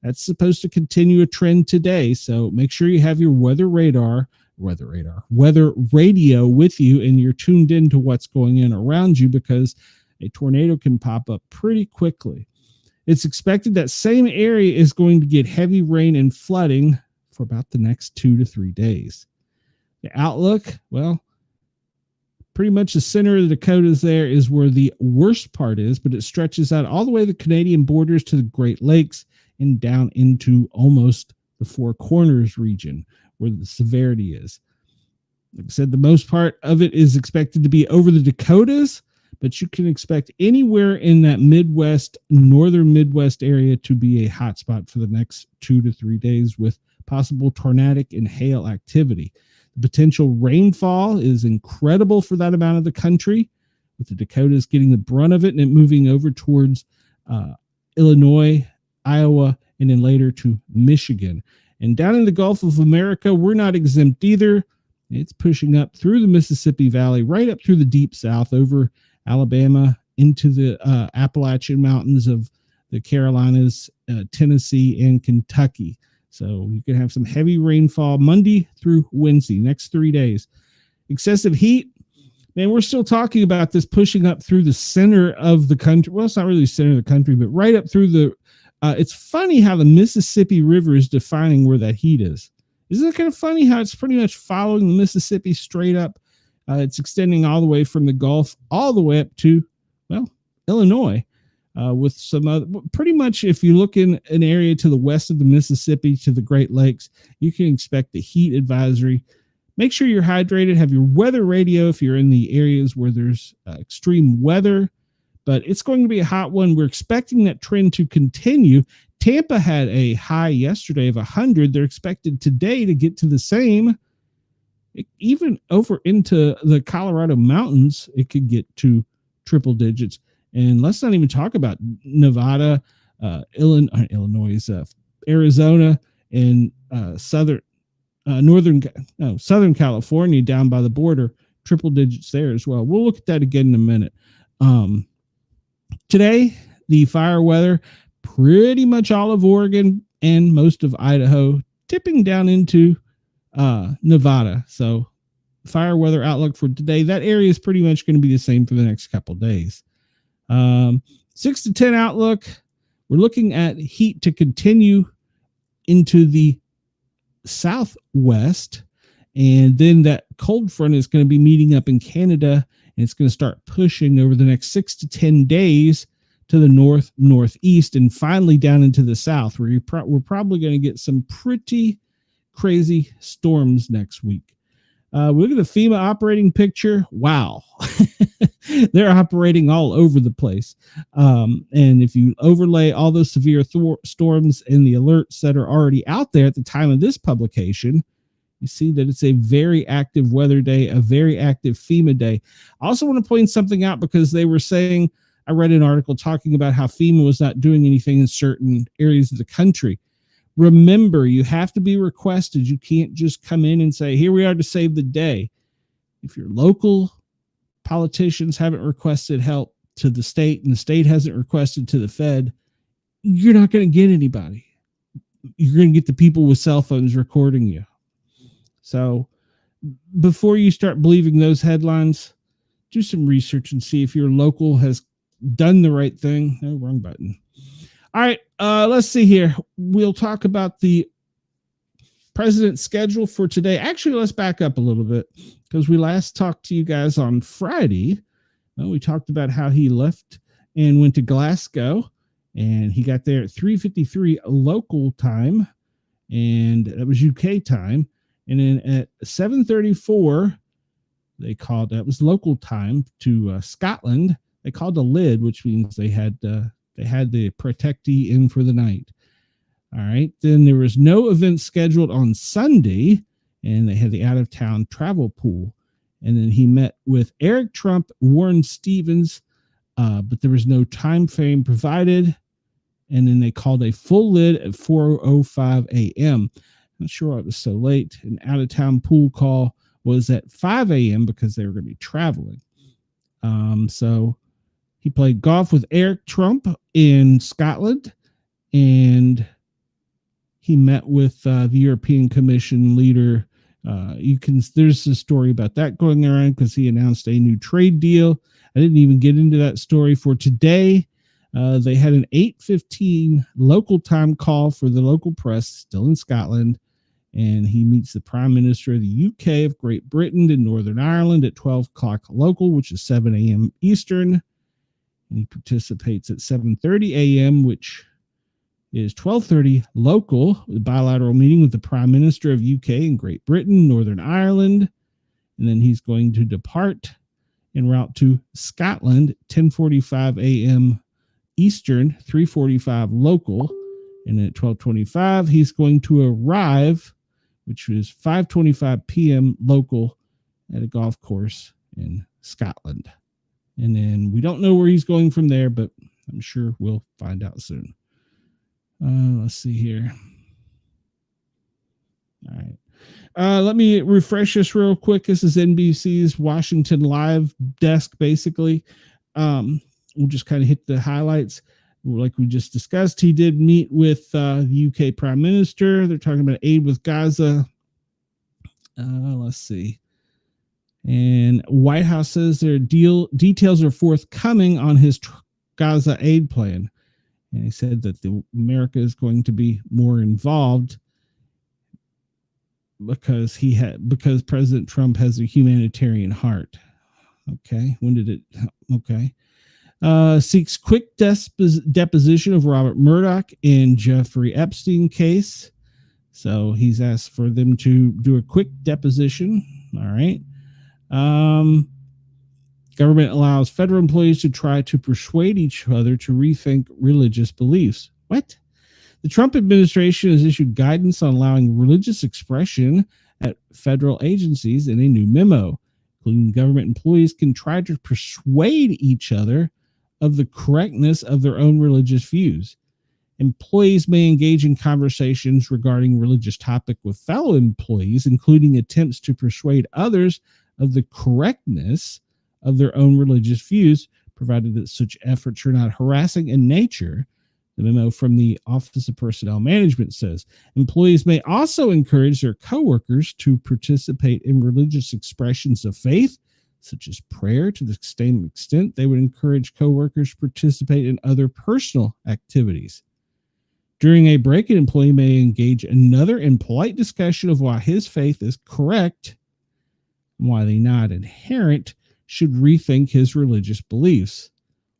That's supposed to continue a trend today. So make sure you have your weather radio with you, and you're tuned into what's going in around you, because a tornado can pop up pretty quickly. It's expected that same area is going to get heavy rain and flooding for about the next 2 to 3 days. The outlook, well, pretty much the center of the Dakotas there is where the worst part is, but it stretches out all the way to the Canadian borders to the Great Lakes and down into almost the Four Corners region where the severity is. Like I said, the most part of it is expected to be over the Dakotas, but you can expect anywhere in that Midwest, northern Midwest area to be a hotspot for the next 2 to 3 days with possible tornadic and hail activity. The potential rainfall is incredible for that amount of the country, with the Dakotas getting the brunt of it and it moving over towards Illinois, Iowa, and then later to Michigan. And down in the Gulf of America, we're not exempt either. It's pushing up through the Mississippi Valley, right up through the deep south, over Alabama, into the Appalachian Mountains of the Carolinas, Tennessee, and Kentucky. So you can have some heavy rainfall Monday through Wednesday, next 3 days. Excessive heat, man, we're still talking about this pushing up through the center of the country. Well, it's not really the center of the country, but right up through the, it's funny how the Mississippi River is defining where that heat is. Isn't it kind of funny how it's pretty much following the Mississippi straight up? It's extending all the way from the Gulf all the way up to, well, Illinois. With some other, pretty much if you look in an area to the west of the Mississippi to the Great Lakes, you can expect the heat advisory. Make sure you're hydrated, have your weather radio if you're in the areas where there's extreme weather, but it's going to be a hot one. We're expecting that trend to continue. Tampa had a high yesterday of 100. They're expected today to get to the same. Even over into the Colorado mountains, it could get to triple digits. And let's not even talk about Nevada, Illinois, Arizona, and Southern California down by the border, triple digits there as well. We'll look at that again in a minute. Today, the fire weather, pretty much all of Oregon and most of Idaho, tipping down into Nevada. So fire weather outlook for today, that area is pretty much going to be the same for the next couple of days. 6 to 10 outlook. We're looking at heat to continue into the southwest, and then that cold front is going to be meeting up in Canada, and it's going to start pushing over the next 6 to 10 days to the northeast, and finally down into the south, where we're probably going to get some pretty crazy storms next week. We look at the FEMA operating picture. Wow. They're operating all over the place. And if you overlay all those severe storms and the alerts that are already out there at the time of this publication, you see that it's a very active weather day, a very active FEMA day. I also want to point something out, because they were saying, I read an article talking about how FEMA was not doing anything in certain areas of the country. Remember, you have to be requested. You can't just come in and say, here we are to save the day. If your local politicians haven't requested help to the state and the state hasn't requested to the Fed, you're not going to get anybody. You're going to get the people with cell phones recording you. So before you start believing those headlines, do some research and see if your local has done the right thing. No, wrong button. All right, let's see here. We'll talk about the president's schedule for today. Actually, let's back up a little bit, because we last talked to you guys on Friday. We talked about how he left and went to Glasgow, and he got there at 3:53 local time, and that was UK time. And then at 7:34, they called, that was local time, to Scotland. They called a lid, which means they had the protectee in for the night. All right. Then there was no event scheduled on Sunday, and they had the out-of-town travel pool. And then he met with Eric Trump, Warren Stevens, but there was no time frame provided. And then they called a full lid at 4:05 a.m. Not sure why it was so late. An out-of-town pool call was at 5 a.m. because they were going to be traveling. So he played golf with Eric Trump in Scotland, and he met with the European Commission leader. There's a story about that going around because he announced a new trade deal. I didn't even get into that story for today. They had an 8:15 local time call for the local press, still in Scotland, and he meets the Prime Minister of the UK, of Great Britain, and Northern Ireland at 12 o'clock local, which is 7 a.m. Eastern. And he participates at 7:30 a.m., which is 12:30 local, a bilateral meeting with the Prime Minister of UK and Great Britain, Northern Ireland. And then he's going to depart en route to Scotland, 10:45 a.m. Eastern, 3:45 local. And at 12:25, he's going to arrive, which is 5:25 p.m. local, at a golf course in Scotland. And then we don't know where he's going from there, but I'm sure we'll find out soon. Let's see here. All right. Let me refresh this real quick. This is NBC's Washington Live desk, basically. We'll just kind of hit the highlights. Like we just discussed, he did meet with the UK Prime Minister. They're talking about aid with Gaza. Let's see. And White House says their details are forthcoming on his Gaza aid plan. And he said that America is going to be more involved because President Trump has a humanitarian heart. Okay. When did it? Okay. Seeks quick deposition of Robert Murdoch in Jeffrey Epstein case. So he's asked for them to do a quick deposition. All right. Government allows federal employees to try to persuade each other to rethink religious beliefs. What? The Trump administration has issued guidance on allowing religious expression at federal agencies in a new memo, including government employees can try to persuade each other of the correctness of their own religious views. Employees may engage in conversations regarding religious topics with fellow employees, including attempts to persuade others of the correctness of their own religious views, provided that such efforts are not harassing in nature. The memo from the Office of Personnel Management says employees may also encourage their coworkers to participate in religious expressions of faith, such as prayer, to the same extent they would encourage coworkers to participate in other personal activities. During a break, an employee may engage another in polite discussion of why his faith is correct and why they not adherent should rethink his religious beliefs.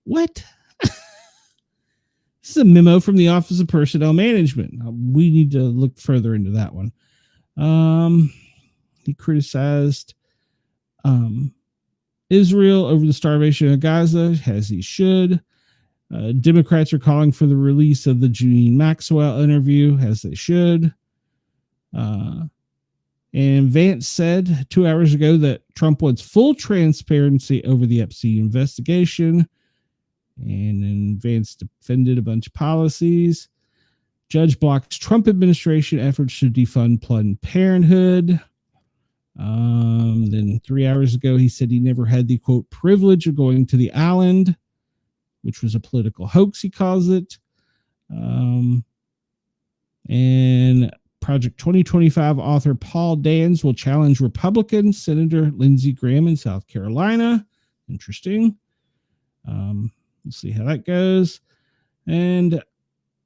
What? This is a memo from the Office of Personnel Management. We need to look further into that one. He criticized Israel over the starvation of Gaza, as he should. Democrats are calling for the release of the Janine Maxwell interview, as they should. And Vance said 2 hours ago that Trump wants full transparency over the Epstein investigation. And then Vance defended a bunch of policies. Judge blocks Trump administration efforts to defund Planned Parenthood. Then 3 hours ago, he said he never had the, quote, privilege of going to the island, which was a political hoax, he calls it. And Project 2025 author Paul Dans will challenge Republican Senator Lindsey Graham in South Carolina. Interesting. We'll see how that goes. And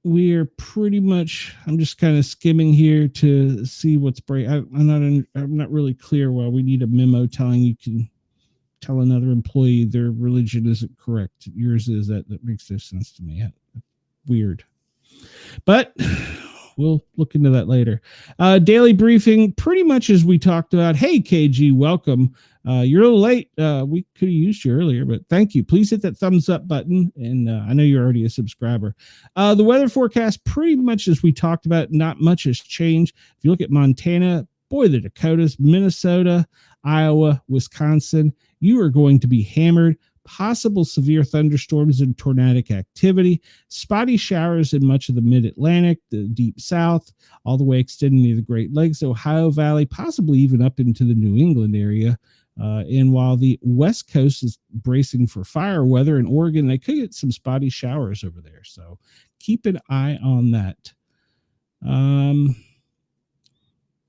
we are pretty much, I'm just kind of skimming here to see what's I'm not really clear why we need a memo telling you can tell another employee their religion isn't correct. Yours is. That makes no sense to me. Weird. But we'll look into that later. Daily briefing, pretty much as we talked about. Hey, KG, welcome. You're a little late. We could have used you earlier, but thank you. Please hit that thumbs up button. And I know you're already a subscriber. The weather forecast, pretty much as we talked about, not much has changed. If you look at Montana, boy, the Dakotas, Minnesota, Iowa, Wisconsin, you are going to be hammered. Possible severe thunderstorms and tornadic activity, spotty showers in much of the mid-Atlantic, the deep south, all the way extending to the Great Lakes, Ohio Valley, possibly even up into the New England area. And while the West Coast is bracing for fire weather in Oregon, they could get some spotty showers over there. So keep an eye on that.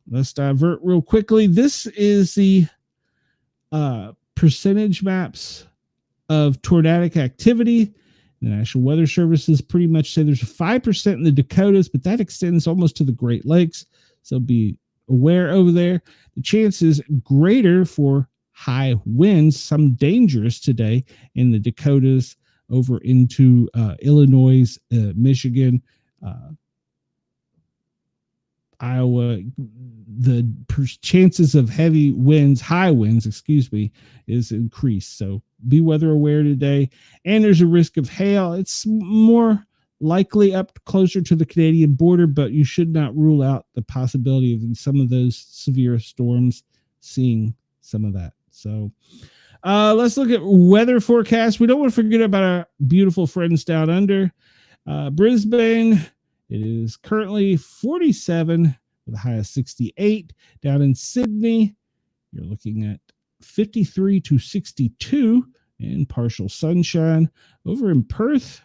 Let's divert real quickly. This is the percentage maps of tornadic activity. The National Weather Services pretty much say there's a 5% in the Dakotas, but that extends almost to the Great Lakes. So be aware over there. The chance is greater for high winds, some dangerous today in the Dakotas over into Illinois, Michigan, Iowa. The chances of heavy winds, high winds, is increased. So be weather aware today. And there's a risk of hail. It's more likely up closer to the Canadian border, but you should not rule out the possibility of in some of those severe storms seeing some of that. So let's look at weather forecast. We don't want to forget about our beautiful friends down under. Brisbane, it is currently 47 with a high of 68. Down in Sydney, you're looking at 53 to 62 and partial sunshine. Over in Perth,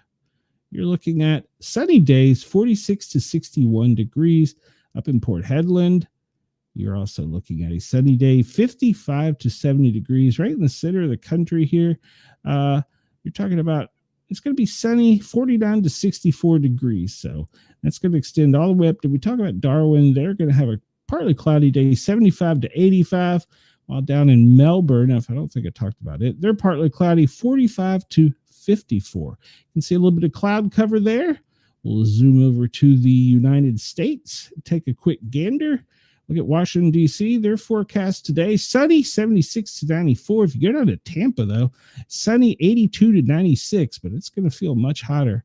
you're looking at sunny days, 46 to 61 degrees. Up in Port Hedland, you're also looking at a sunny day, 55 to 70 degrees. Right in the center of the country here, you're talking about it's going to be sunny, 49 to 64 degrees. So that's going to extend all the way up. Did we talk about Darwin? They're going to have a partly cloudy day, 75 to 85. While down in Melbourne, I don't think I talked about it, they're partly cloudy, 45 to 54. You can see a little bit of cloud cover there. We'll zoom over to the United States, take a quick gander. Look at Washington, D.C. Their forecast today, sunny, 76 to 94. If you go down to Tampa, though, sunny, 82 to 96, but it's going to feel much hotter.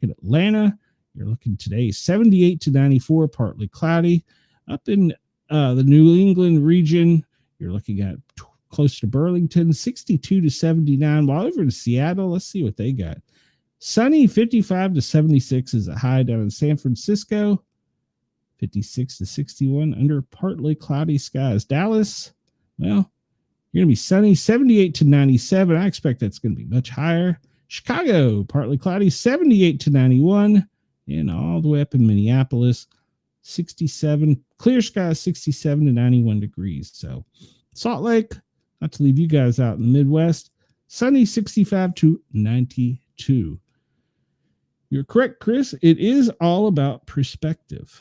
Look at Atlanta. You're looking today, 78 to 94, partly cloudy. Up in the New England region, you're looking at close to Burlington, 62 to 79. While over in Seattle, let's see what they got. Sunny, 55 to 76 is a high down in San Francisco. 56 to 61 under partly cloudy skies. Dallas, well, you're going to be sunny, 78 to 97. I expect that's going to be much higher. Chicago, partly cloudy, 78 to 91. And all the way up in Minneapolis, 67, clear skies, 67 to 91 degrees. So Salt Lake, not to leave you guys out in the Midwest, sunny, 65 to 92. You're correct, Chris. It is all about perspective.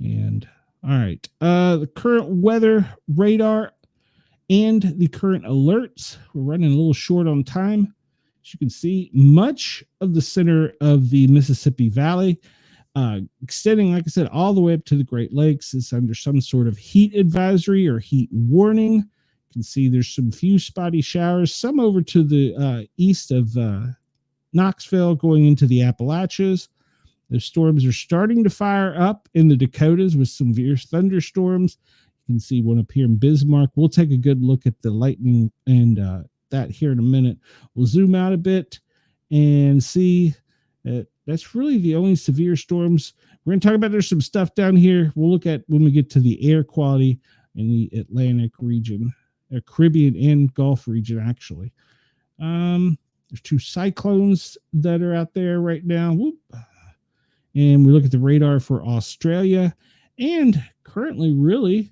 And all right, the current weather radar and the current alerts. We're running a little short on time. As you can see, much of the center of the Mississippi Valley, extending, like I said, all the way up to the Great Lakes, is under some sort of heat advisory or heat warning. You can see there's some few spotty showers, some over to the east of Knoxville going into the Appalachians. The storms are starting to fire up in the Dakotas with some severe thunderstorms. You can see one up here in Bismarck. We'll take a good look at the lightning and that here in a minute. We'll zoom out a bit and see that that's really the only severe storms. We're going to talk about there's some stuff down here. We'll look at when we get to the air quality in the Atlantic region, Caribbean and Gulf region, actually. There's two cyclones that are out there right now. Whoop. And we look at the radar for Australia, and currently really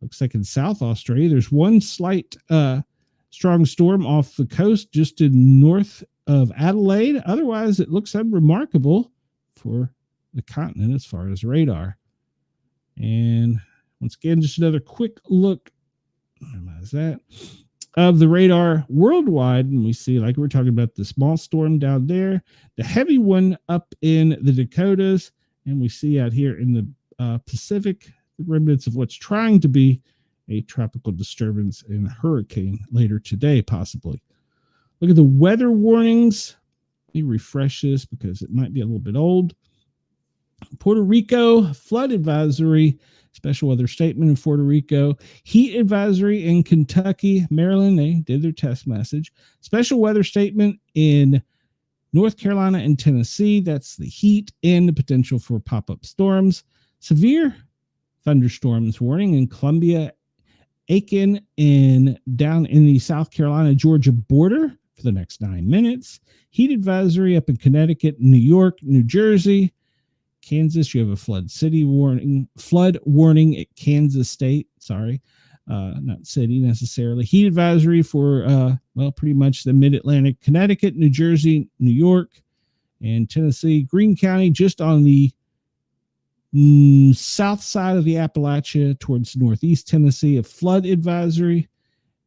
looks like in South Australia, there's one slight strong storm off the coast just in north of Adelaide. Otherwise, it looks unremarkable for the continent as far as radar. And once again, just another quick look of the radar worldwide, and we see, like we're talking about, the small storm down there, the heavy one up in the Dakotas, and we see out here in the Pacific the remnants of what's trying to be a tropical disturbance and hurricane later today, possibly. Look at the weather warnings. Let me refresh this because it might be a little bit old. Puerto Rico, flood advisory, special weather statement in Puerto Rico, heat advisory in Kentucky, Maryland, they did their test message, special weather statement in North Carolina and Tennessee, that's the heat and the potential for pop-up storms, severe thunderstorms warning in Columbia, Aiken, and down in the South Carolina-Georgia border for the next 9 minutes, heat advisory up in Connecticut, New York, New Jersey, Kansas. You have a flood warning at Kansas State. Sorry, not city necessarily. Heat advisory for, pretty much the mid-Atlantic, Connecticut, New Jersey, New York, and Tennessee. Greene County, just on the south side of the Appalachia towards northeast Tennessee, a flood advisory.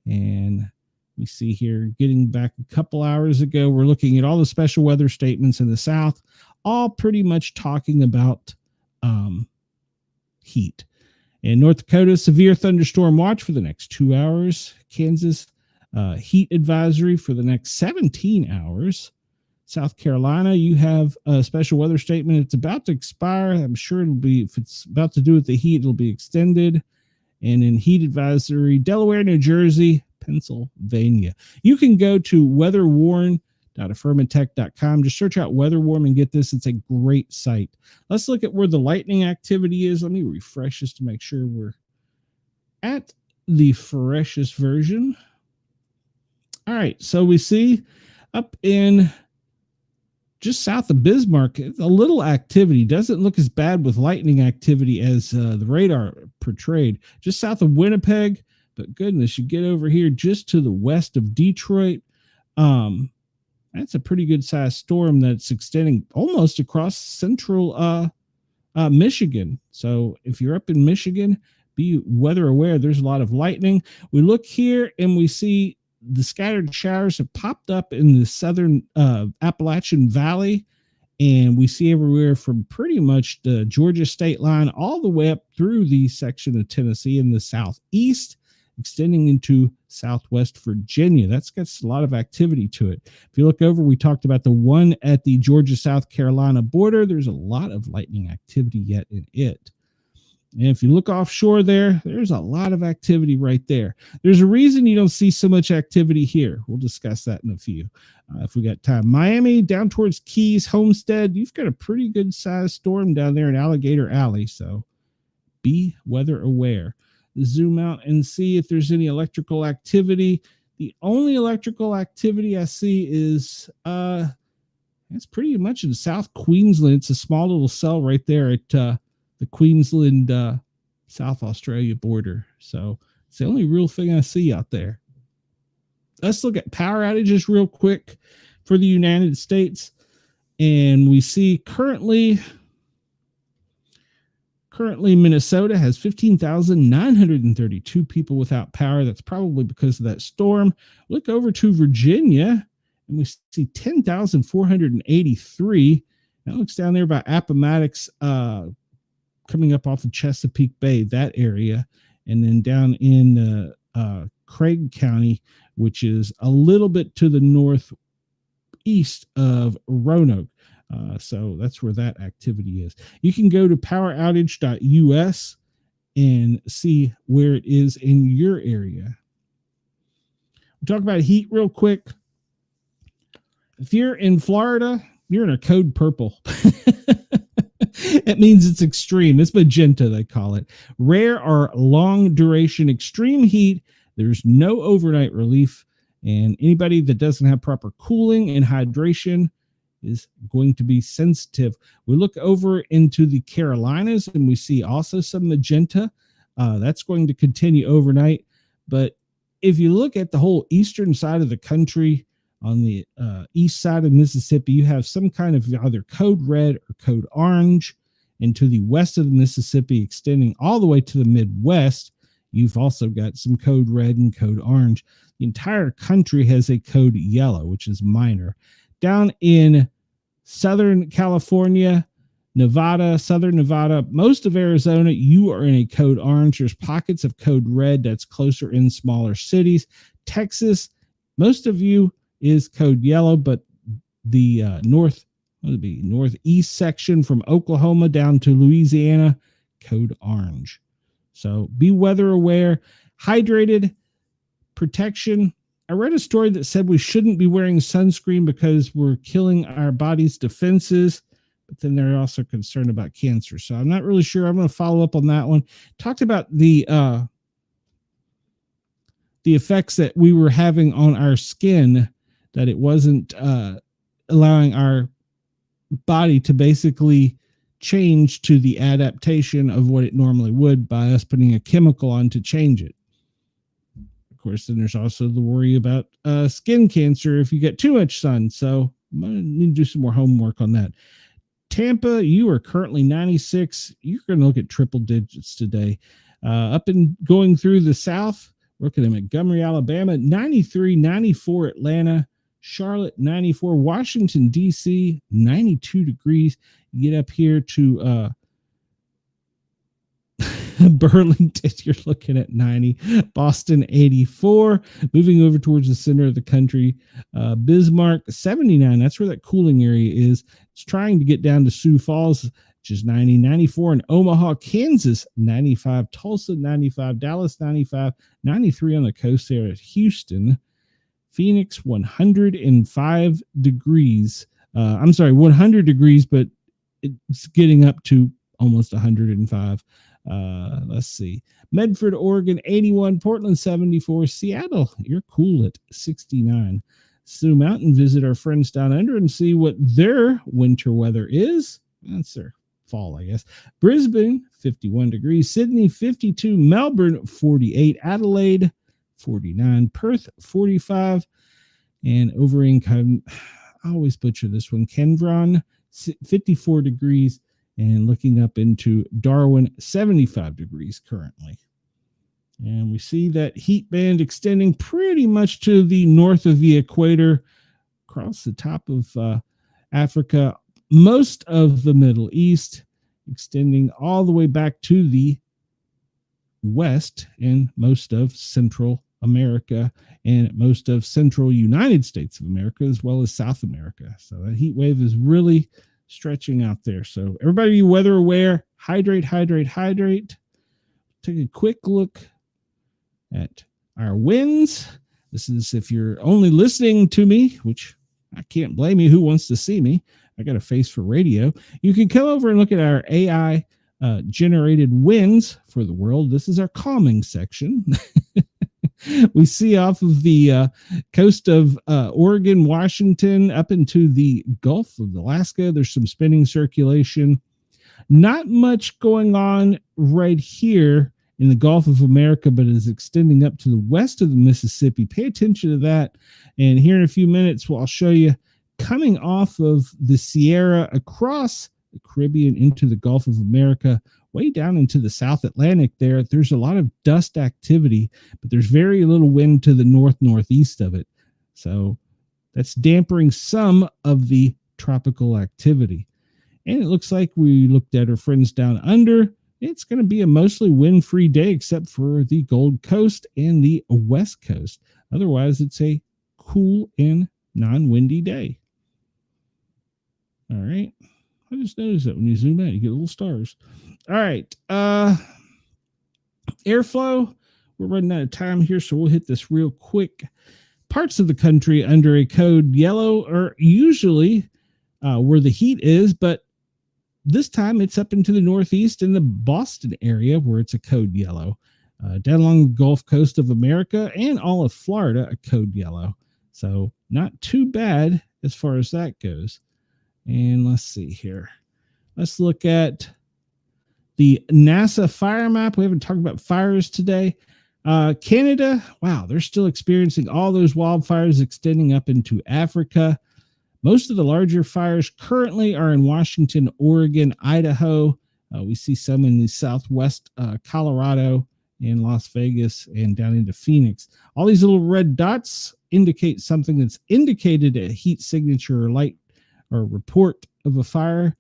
And we see here, getting back a couple hours ago, we're looking at all the special weather statements in the South, all pretty much talking about heat. In North Dakota, severe thunderstorm watch for the next 2 hours. Kansas, heat advisory for the next 17 hours. South Carolina, you have a special weather statement. It's about to expire. I'm sure it'll be, if it's about to do with the heat, it'll be extended. And in heat advisory, Delaware, New Jersey, Pennsylvania. You can go to weatherwarn.affirmatech.com. Just search out WeatherWarn and get this. It's a great site. Let's look at where the lightning activity is. Let me refresh this to make sure we're at the freshest version. All right, so we see up in just south of Bismarck, a little activity. Doesn't look as bad with lightning activity as the radar portrayed. Just south of Winnipeg, but goodness, you get over here just to the west of Detroit. That's a pretty good sized storm that's extending almost across central Michigan. So if you're up in Michigan, be weather aware. There's a lot of lightning. We look here and we see the scattered showers have popped up in the southern Appalachian Valley, and we see everywhere from pretty much the Georgia state line all the way up through the section of Tennessee in the southeast, extending into southwest Virginia. That's got a lot of activity to it. If you look over, we talked about the one at the Georgia-South Carolina border. There's a lot of lightning activity yet in it. And if you look offshore there's a lot of activity right there. There's a reason you don't see so much activity here. We'll discuss that in a few if we got time. Miami, down towards Keys, Homestead, you've got a pretty good sized storm down there in Alligator Alley, so be weather aware. Zoom out and see if there's any electrical activity. The only electrical activity I see is it's pretty much in South Queensland. It's a small little cell right there at the Queensland, South Australia border. So it's the only real thing I see out there. Let's look at power outages real quick for the United States. And we see currently Minnesota has 15,932 people without power. That's probably because of that storm. Look over to Virginia and we see 10,483. That looks down there by Appomattox, coming up off of Chesapeake Bay, that area, and then down in Craig County, which is a little bit to the northeast of Roanoke. So that's where that activity is. You can go to poweroutage.us and see where it is in your area. We'll talk about heat real quick. If you're in Florida, you're in a code purple. It means it's extreme. It's magenta, they call it. Rare or long duration extreme heat. There's no overnight relief. And anybody that doesn't have proper cooling and hydration is going to be sensitive. We look over into the Carolinas and we see also some magenta. That's going to continue overnight. But if you look at the whole eastern side of the country, on the east side of Mississippi, you have some kind of either code red or code orange. And to the west of the Mississippi, extending all the way to the Midwest, you've also got some code red and code orange. The entire country has a code yellow, which is minor. Down in Southern California, Nevada, Southern Nevada, most of Arizona, you are in a code orange. There's pockets of code red that's closer in smaller cities. Texas, most of you is code yellow, but the northeast section from Oklahoma down to Louisiana, code orange. So be weather aware, hydrated, protection. I read a story that said we shouldn't be wearing sunscreen because we're killing our body's defenses, but then they're also concerned about cancer. So I'm not really sure. I'm going to follow up on that one. Talked about the effects that we were having on our skin, that it wasn't allowing our body to basically change to the adaptation of what it normally would by us putting a chemical on to change it. Of course, then there's also the worry about skin cancer if you get too much sun. So I'm going to need to do some more homework on that. Tampa, you are currently 96. You're going to look at triple digits today. Up and going through the south, looking at Montgomery, Alabama, 93, 94 Atlanta, Charlotte, 94, Washington, D.C., 92 degrees. You get up here to Burlington, you're looking at 90, Boston, 84, moving over towards the center of the country. Bismarck, 79, that's where that cooling area is. It's trying to get down to Sioux Falls, which is 90, 94 in Omaha, Kansas, 95, Tulsa, 95, Dallas, 95, 93 on the coast there at Houston, Phoenix, 105 degrees. 100 degrees, but it's getting up to almost 105. Let's see. Medford, Oregon, 81, Portland, 74, Seattle, you're cool at 69. Sioux Mountain, visit our friends down under and see what their winter weather is. That's their fall, I guess. Brisbane, 51 degrees. Sydney, 52. Melbourne, 48. Adelaide, 49. Perth, 45. And over in, I always butcher this one, Kendron, 54 degrees. And looking up into Darwin, 75 degrees currently. And we see that heat band extending pretty much to the north of the equator, across the top of Africa, most of the Middle East, extending all the way back to the west, and most of Central America, and most of Central United States of America, as well as South America. So that heat wave is really stretching out there. So everybody be weather aware, hydrate, hydrate, hydrate. Take a quick look at our winds. This is if you're only listening to me, which I can't blame you. Who wants to see me? I got a face for radio. You can come over and look at our AI generated winds for the world. This is our calming section. We see off of the coast of Oregon, Washington, up into the Gulf of Alaska. There's some spinning circulation. Not much going on right here in the Gulf of America, but is extending up to the west of the Mississippi. Pay attention to that. And here in a few minutes, I'll show you coming off of the Sierra across the Caribbean into the Gulf of America, way down into the South Atlantic there. There's a lot of dust activity, but there's very little wind to the northeast of it. So that's dampening some of the tropical activity. And it looks like we looked at our friends down under. It's going to be a mostly wind-free day, except for the Gold Coast and the West Coast. Otherwise, it's a cool and non-windy day. All right. I just noticed that when you zoom out, you get little stars. All right. Airflow. We're running out of time here, so we'll hit this real quick. Parts of the country under a code yellow are usually where the heat is, but this time it's up into the northeast in the Boston area where it's a code yellow. Down along the Gulf Coast of America and all of Florida, a code yellow. So not too bad as far as that goes. And let's see here. Let's look at the NASA fire map. We haven't talked about fires today. Canada, wow, they're still experiencing all those wildfires extending up into Africa. Most of the larger fires currently are in Washington, Oregon, Idaho. We see some in the southwest Colorado and Las Vegas and down into Phoenix. All these little red dots indicate something that's indicated a heat signature or light or report of a fire,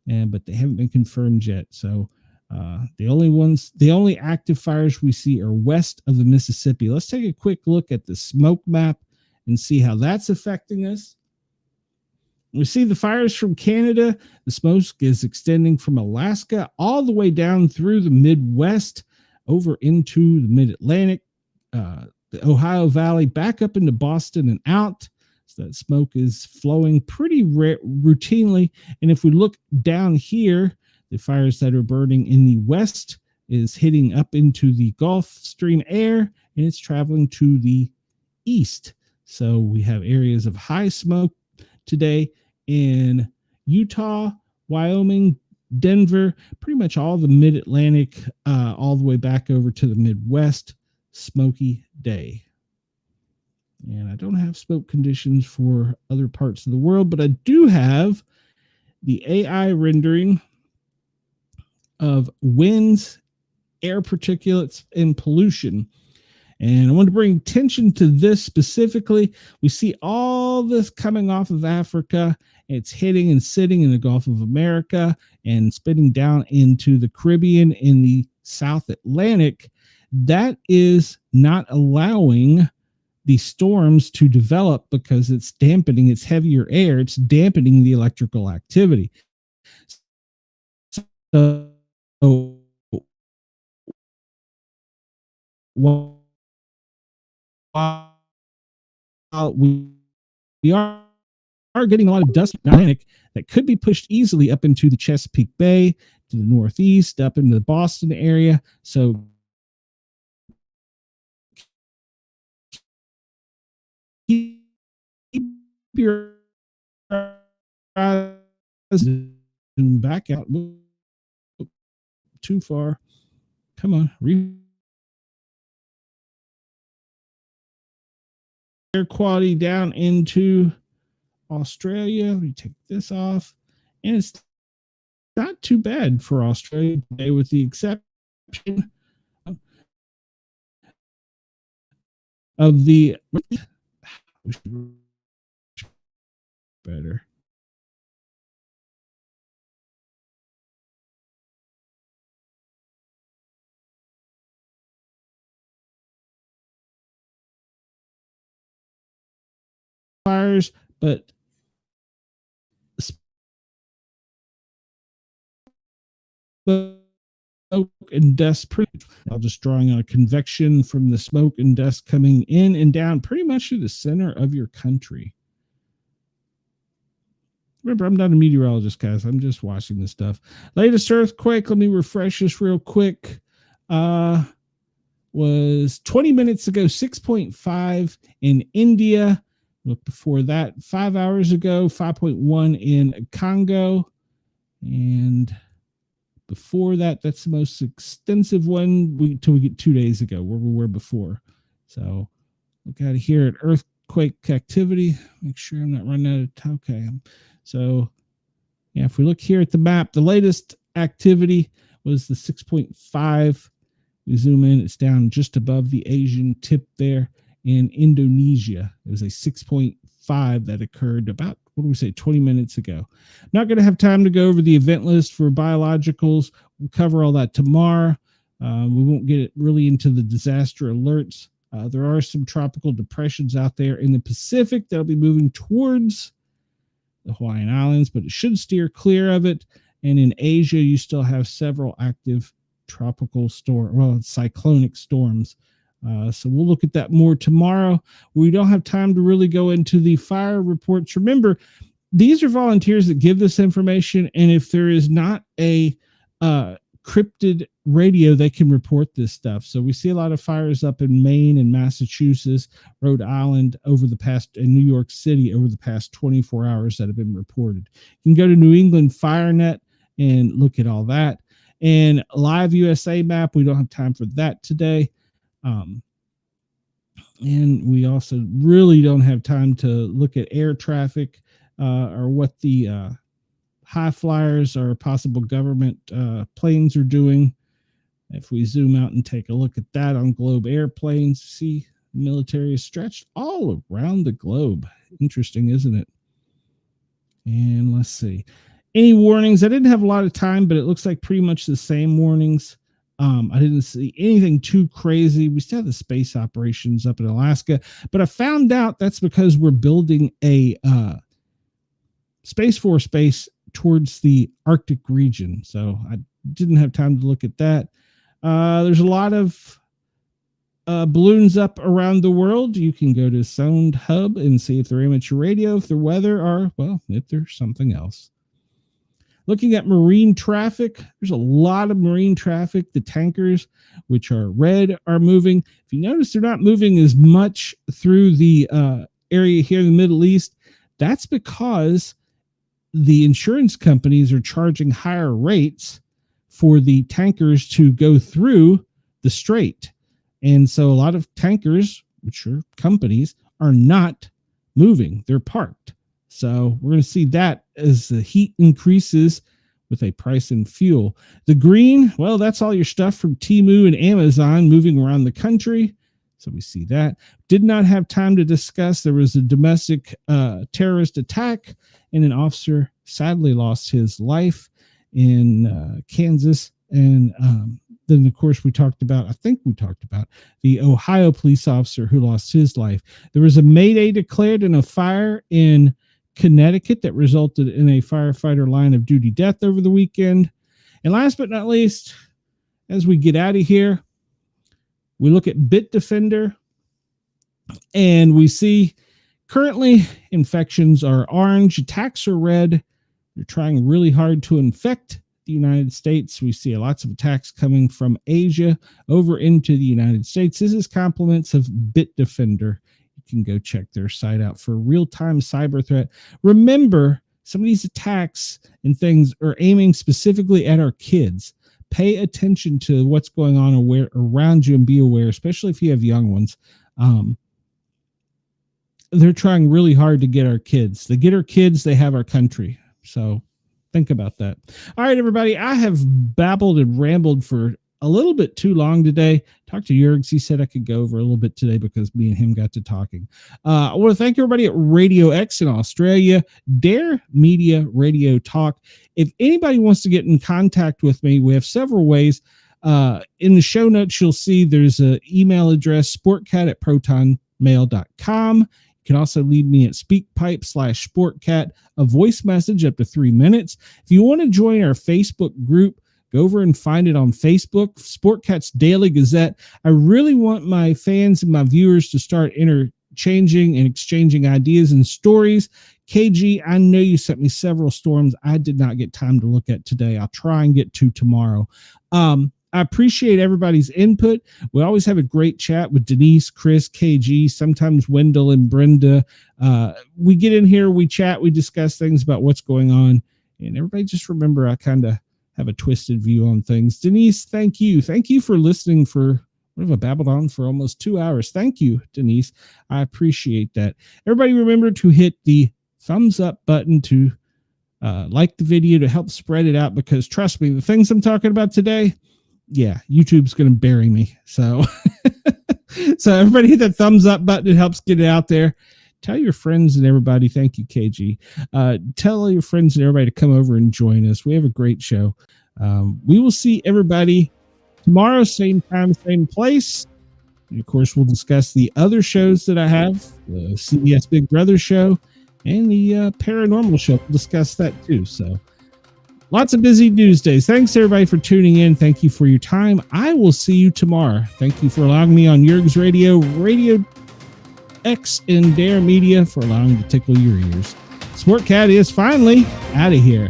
but they haven't been confirmed yet. So the only active fires we see are west of the Mississippi. Let's take a quick look at the smoke map and see how that's affecting us. We see the fires from Canada. The smoke is extending from Alaska all the way down through the Midwest, over into the Mid-Atlantic, the Ohio Valley, back up into Boston and out. So that smoke is flowing pretty routinely. And if we look down here, the fires that are burning in the west is hitting up into the Gulf Stream air, and it's traveling to the east. So we have areas of high smoke today in Utah, Wyoming, Denver, pretty much all the mid-Atlantic, all the way back over to the Midwest, smoky day. And I don't have smoke conditions for other parts of the world, but I do have the AI rendering of winds, air particulates, and pollution. And I want to bring attention to this specifically. We see all this coming off of Africa. It's hitting and sitting in the Gulf of America and spitting down into the Caribbean in the South Atlantic. That is not allowing the storms to develop because it's dampening, it's heavier air, it's dampening the electrical activity. So while we are getting a lot of dust in the Atlantic that could be pushed easily up into the Chesapeake Bay, to the Northeast, up into the Boston area. So keep your eyes back out. Too far. Come on. Air quality down into Australia. We take this off, and it's not too bad for Australia today, with the exception of the better. Fires, but smoke and dust. I'm just drawing on a convection from the smoke and dust coming in and down pretty much to the center of your country. Remember, I'm not a meteorologist, guys. I'm just watching this stuff. Latest earthquake, let me refresh this real quick. Was 20 minutes ago, 6.5 in India. Look, before that, 5 hours ago, 5.1 in Congo. And before that, that's the most extensive one until we get 2 days ago, where we were before. So look out here at earthquake activity. Make sure I'm not running out of time. Okay. So yeah, if we look here at the map, the latest activity was the 6.5. We zoom in, it's down just above the Asian tip there in Indonesia. It was a 6.5 that occurred about, 20 minutes ago. Not going to have time to go over the event list for biologicals. We'll cover all that tomorrow. We won't get it really into the disaster alerts. There are some tropical depressions out there in the Pacific that'll be moving towards the Hawaiian Islands, but it should steer clear of it. And in Asia, you still have several active tropical cyclonic storms. So we'll look at that more tomorrow. We don't have time to really go into the fire reports. Remember, these are volunteers that give this information, and if there is not a cryptid radio, they can report this stuff. So we see a lot of fires up in Maine and Massachusetts, Rhode Island and New York City over the past 24 hours that have been reported. You can go to New England FireNet and look at all that. And Live USA map, we don't have time for that today. And we also really don't have time to look at air traffic or what the high flyers or possible government planes are doing. If we zoom out and take a look at that on Globe airplanes, see military is stretched all around the globe. Interesting, isn't it? And let's see. Any warnings? I didn't have a lot of time, but it looks like pretty much the same warnings. I didn't see anything too crazy. We still have the space operations up in Alaska, but I found out that's because we're building a Space Force base towards the Arctic region. So I didn't have time to look at that. There's a lot of balloons up around the world. You can go to Sound Hub and see if they're amateur radio, if they're weather, or, well, if there's something else. Looking at marine traffic, there's a lot of marine traffic. The tankers, which are red, are moving. If you notice, they're not moving as much through the area here in the Middle East. That's because the insurance companies are charging higher rates for the tankers to go through the strait. And so a lot of tankers, which are companies, are not moving. They're parked. So we're going to see that as the heat increases with a price in fuel. The green, well, that's all your stuff from Temu and Amazon moving around the country. So we see that. Did not have time to discuss. There was a domestic terrorist attack, and an officer sadly lost his life in Kansas. And then, of course, I think we talked about the Ohio police officer who lost his life. There was a mayday declared in a fire in Connecticut that resulted in a firefighter line of duty death over the weekend. And last but not least, as we get out of here, we look at Bitdefender, and we see currently infections are orange, attacks are red. They're trying really hard to infect the United States. We see lots of attacks coming from Asia over into the United States. This is compliments of Bitdefender. You can go check their site out for real-time cyber threat. Remember, some of these attacks and things are aiming specifically at our kids. Pay attention to what's going on around you and be aware, especially if you have young ones. They're trying really hard to get our kids. They get our kids, they have our country. So think about that. All right, everybody. I have babbled and rambled for a little bit too long today. Talked to Jurgs. He said I could go over a little bit today because me and him got to talking. I want to thank everybody at Radio X in Australia, Dare Media Radio Talk. If anybody wants to get in contact with me, we have several ways. In the show notes, you'll see there's an email address, sportcat@protonmail.com. You can also leave me at speakpipe/sportcat, a voice message up to 3 minutes. If you want to join our Facebook group, go over and find it on Facebook, Sportcat's Daily Gazette. I really want my fans and my viewers to start interchanging and exchanging ideas and stories. KG, I know you sent me several storms I did not get time to look at today. I'll try and get to tomorrow. I appreciate everybody's input. We always have a great chat with Denise, Chris, KG, sometimes Wendell and Brenda. We get in here, we chat, we discuss things about what's going on. And everybody just remember, I kind of have a twisted view on things. Denise, thank you. Thank you for listening for, what have I babbled on for almost 2 hours. Thank you, Denise. I appreciate that. Everybody remember to hit the thumbs up button to like the video to help spread it out, because trust me, the things I'm talking about today, yeah, YouTube's going to bury me. So, so everybody hit that thumbs up button. It helps get it out there. Tell your friends and everybody. Thank you, KG. Tell your friends and everybody to come over and join us. We have a great show. We will see everybody tomorrow, same time, same place. And of course, we'll discuss the other shows that I have, the CBS Big Brother show and the paranormal show. We'll discuss that too. So lots of busy news days. Thanks everybody for tuning in. Thank you for your time. I will see you tomorrow. Thank you for allowing me on Jurgs Radio, Radio X, and Dare Media for allowing me to tickle your ears. Sportcat is finally out of here.